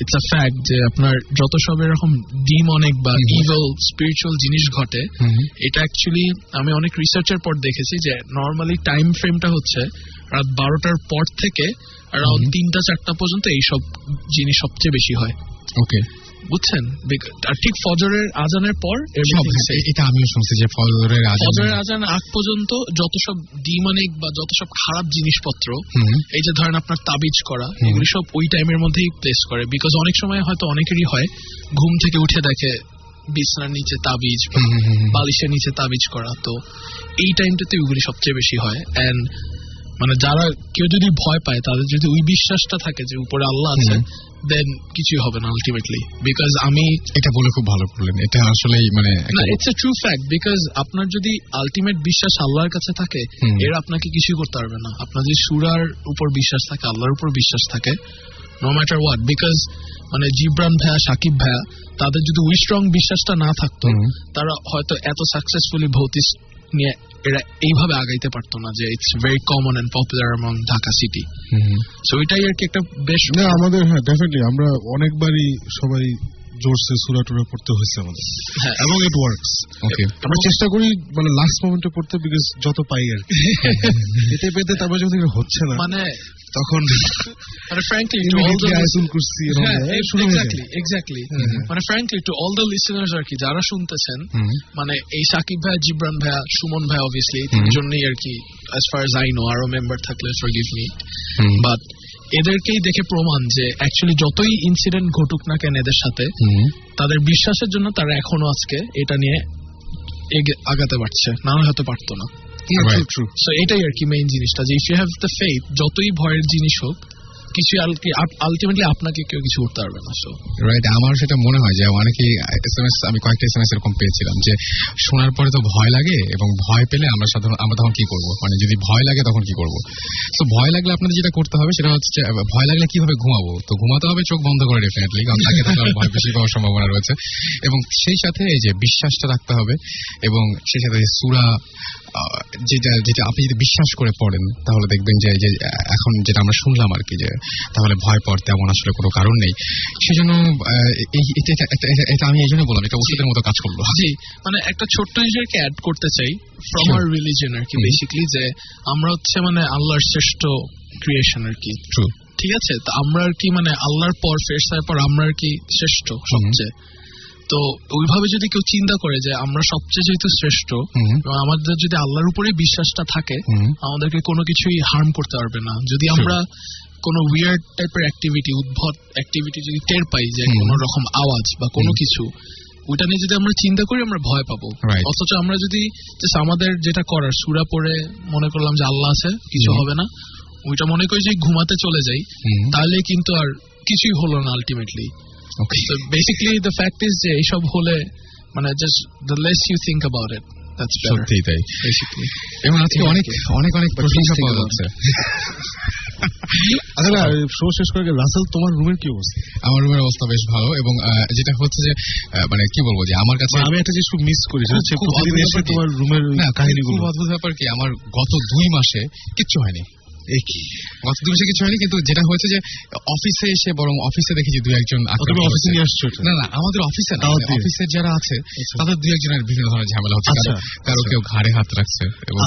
ইটস আ ফ্যাক্ট যে আপনার যত সব এরকম ডিমনিক বা ইভিল স্পিরিচুয়াল জিনিস ঘটে, এটা অ্যাকচুয়ালি আমি অনেক রিসার্চের পর দেখেছি যে নর্মালি টাইম ফ্রেমটা হচ্ছে রাত 12টার পর থেকে অ্যারাউন্ড 3টা 4টা পর্যন্ত এইসব জিনিস সবচেয়ে বেশি হয়। ওকে, বুঝছেন? আর ঠিক ফজরের আজানের পর এটা আমিও শুনছি যে ফজরের আজান আগ পর্যন্ত যত সব ডিমনিক বা যত সব খারাপ জিনিসপত্র, এই যে ধরেন আপনার তাবিজ করা, এগুলি সব ওই টাইমের মধ্যেই প্লেস করে। বিকজ অনেক সময় হয়তো অনেকেরই হয় ঘুম থেকে উঠে দেখে বিছানার নিচে তাবিজ, বালিশের নিচে তাবিজ করা, তো এই টাইমটাতে ওইগুলি সবচেয়ে বেশি হয়। এন্ড মানে যারা কেউ যদি ভয় পায়, তাদের যদি ওই বিশ্বাসটা থাকে যে উপরে আল্লাহ আছে, দেন কিছুই হবে না আলটিমেটলি। বিকজ আমি এটা বলে খুব ভালো করলেন, এটা আসলেই মানে it's a true fact. Because আপনার যদি আলটিমেট বিশ্বাস আল্লাহর কাছে থাকে, এরা আপনাকে কিছুই করতে পারবে না। আপনার যদি সূরার উপর বিশ্বাস থাকে, আল্লাহর উপর বিশ্বাস থাকে, নো ম্যাটার হোয়াট। বিকজ মানে জিবরান ভাইয়া, সাকিব ভাইয়া, তাদের যদি ওই স্ট্রং বিশ্বাসটা না থাকতো, তারা হয়তো এত সাকসেসফুলি ভৌতিক নিয়ে এরা এইভাবে আগাইতে পারতো না, যে it's very common and popular among Dhaka city. সো এটাই আর কি একটা বেশ আমাদের, হ্যাঁ ডেফিনেটলি আমরা অনেকবারই সবাই জোরসে সূরা টুরা পড়তে হয়েছে আমাদের, এবং ইট ওয়ার্কস। ওকে, আমরা চেষ্টা করি মানে লাস্ট মোমেন্টে পড়তে, বিকজ যত পাই আর কি এতে পেতে, তারপর যদি হচ্ছে না মানে তখন মানে frankly to all the exactly মানে frankly to all the listeners আর কি যারা শুনতেছেন, মানে এই সাকিব ভাই, জিবরান ভাই, সুমন ভাই obviously তিনজনই আর কি as far as I know, আরো মেম্বার থাকলে forgive me, but এদেরকেই দেখে প্রমাণ যে অ্যাকচুয়ালি যতই ইনসিডেন্ট ঘটুক না কেন এদের সাথে, তাদের বিশ্বাসের জন্য তারা এখনো আজকে এটা নিয়ে আগাতে পারছে, না হয়তো পারতো না। সো এটাই আর কি মেইন জিনিসটা, যে if you have the faith, যতই ভয়ের জিনিস হোক কিছু আলটিমেটলি আপনাকে কেউ কিছু করতে পারবে না। সো রাইট, আমার সেটা মনে হয় যে অনেকেই এসএমএস, আমি কয়েকটা এসএমএস এরকম পেয়েছিলাম যে শোনার পরে তো ভয় লাগে, এবং ভয় পেলে আমরা তখন কি করব, মানে যদি ভয় লাগে তখন কি করব। তো ভয় লাগলে আপনাদের যেটা করতে হবে সেটা হচ্ছে, ভয় লাগলে কিভাবে ঘুমাবো, তো ঘুমাতে হবে চোখ বন্ধ করে ডেফিনেটলি, কারণ তাকে থাকলে ভয় বেশি পাওয়ার সম্ভাবনা রয়েছে। এবং সেই সাথে এই যে বিশ্বাসটা রাখতে হবে, এবং সেই সাথে সূরা যেটা আপনি যদি বিশ্বাস করে পড়েন তাহলে দেখবেন যে এখন যেটা আমরা শুনলাম আর কি, যে তাহলে ভয় পাওয়ার তেমন আসলে কোনো কারণ নেই। সেজন্য এটা আমি এই জন্য বললাম, এটা ওষুধের মতো কাজ করলো। জি, মানে একটা ছোট্ট জিনিসকে অ্যাড করতে চাই ফ্রম আওয়ার রিলিজিয়ন আর কি, বেসিক্যালি যে আমরা হচ্ছে মানে আল্লাহর শ্রেষ্ঠ ক্রিয়েশন আর কি। ট্রু, ঠিক আছে, তো আমরা আর কি মানে আল্লাহর পর ফেরেশতার পর আমরা আর কি শ্রেষ্ঠ সবচেয়ে। তো ওইভাবে যদি কেউ চিন্তা করে যে আমরা সবচেয়ে যেহেতু শ্রেষ্ঠ, এবং আমাদের যদি আল্লাহর উপরেই বিশ্বাসটা থাকে, আমাদেরকে কোনো কিছুই হার্ম করতে পারবে না। যদি আমরা কোনো উইয়ার্ড টাইপের অ্যাক্টিভিটি, উদ্ভট অ্যাক্টিভিটি যদি টের পাই, যে কোনো রকম আওয়াজ বা কোনো কিছু, ওইটা নিয়ে যদি আমরা চিন্তা করি আমরা ভয় পাবো। অথচ আমরা যদি আমাদের যেটা করার সূরা পড়ে মনে করলাম যে আল্লাহ আছে, কিছু হবে না, ওইটা মনে করি যে ঘুমাতে চলে যাই, তাহলে কিন্তু আর কিছুই হলো না ultimately. Okay. So basically the fact is যে এইসব হলে মানে just the less you think about it, that's better. সত্যি তাই basically। এবং আজকে অনেক অনেক অনেক প্রশংসা পাওয়া যাচ্ছে। আচ্ছা, শো শেষ করে রাসেল, তোমার রুমের কি অবস্থা? আমার রুমের অবস্থা বেশ ভালো, এবং যেটা হচ্ছে যে মানে কি বলবো, যে আমার কাছে আমি একটা জিনিস খুব মিস করি, সেটা হচ্ছে প্রতিদিন এসে তোমার রুমের কাহিনীগুলো। খুব অদ্ভুত ব্যাপার কি, আমার গত 2 মাসে কিচ্ছু হয়নি। গত 2 মাসে কিছু হয়নি, কিন্তু যেটা হয়েছে যে অফিসে এসে, বরং অফিসে দেখেছি 2-1 জন। অফিসে নিয়ে আসছো? না, আমাদের অফিসে না, অফিসের যারা আছে তাদের 2-1 জনের বিভিন্ন ধরনের ঝামেলা হচ্ছে। কারো কেউ ঘাড়ে হাত রাখছে, এবং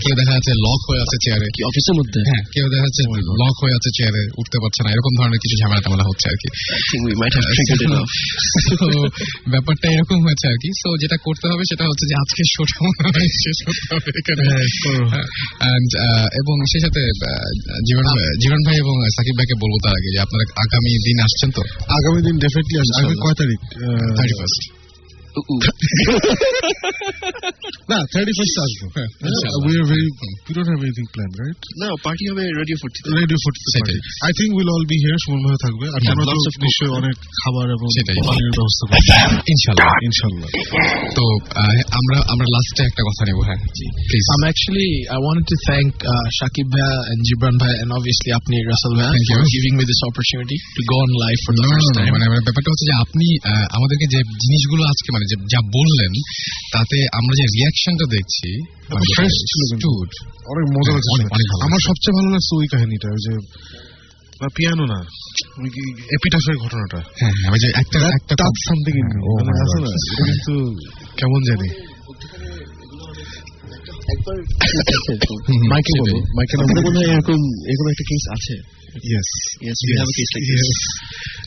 কেউ দেখা যাচ্ছে লক হয়ে আছে চেয়ারে অফিসের মধ্যে। হ্যাঁ, কেউ দেখা যাচ্ছে লক হয়ে আছে চেয়ারে, উঠতে পারছে না, এরকম ধরনের কিছু ঝামেলা হচ্ছে আর কি। ব্যাপারটা এরকম হয়েছে আর কি। সো যেটা করতে হবে সেটা হচ্ছে যে আজকে শোটা শেষ করতে হবে এখানে। এবং সেই সাথে জীবন ভাই এবং সাকিব ভাইকে বলবো তার আগে যে আপনারা আগামী দিন আসছেন তো? আগামী দিন ডেফিনেটলি আসছে। কয় তারিখ? 31st। না, 31st আসবো। We don't have anything planned, right? No, party হবে radio 40 party. I think we'll all be here, Suman ভাই থাকবে, আর আমরা তো নিশ্চয়ই অনেক খাবার এবং পানির ব্যবস্থা করব ইনশাআল্লাহ। তো আমরা লাস্টে একটা কথা নেব। হ্যাঁ, please. I wanted to thank Shakib bhai and Jibran bhai and obviously apni Russell bhai for giving me this opportunity to go on live for the first time. মানে ব্যাপারটা হচ্ছে যে আপনি আমাদেরকে যে জিনিসগুলো আজকে মানে যা বললেন, তাতে আমরা যে রিয়াকশনটা দেখছি, অনেক মজা লাগছে। আমার সবচেয়ে ভালো লাগছে ওই কাহিনীটা, ওই যে পিয়ানো না, এপিটাফের ঘটনাটা। হ্যাঁ, যে একটা সামথিং আছে না, এটা কিন্তু কেমন জানি একবার মাইকে বলো, মাইকে আমাদের মনে হয় এরকম একটা কেস আছে। Yes, we have a case like this.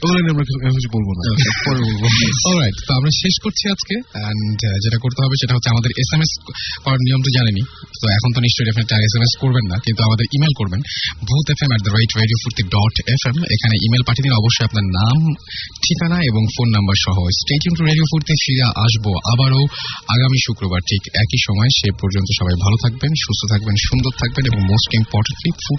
ওগুলো নিয়ে আমরা কিছু বলবো না, পরে বলবো। অলরাইট, তো আমরা শেষ করছি আজকে। এন্ড যেটা করতে হবে সেটা হচ্ছে আমাদের এসএমএস করার নিয়ম তো জানেনি, তো এখন তো নিশ্চয়ই ডেফিনেটলি এসএমএস করবেন না, কিন্তু আমাদের ইমেল করবেন bhutfm@radiofurti.fm। এখানে ইমেল পাঠিয়ে দিন অবশ্যই আপনার নাম, ঠিকানা এবং ফোন নাম্বার সহ। স্টে টিউন টু রেডিও ফুর্তি, ফিরে আসবো আবারও আগামী শুক্রবার ঠিক একই সময়। সে পর্যন্ত সবাই ভালো থাকবেন, সুস্থ থাকবেন, সুন্দর থাকবেন, এবং মোস্ট ইম্পর্টেন্টলি ফুর্তি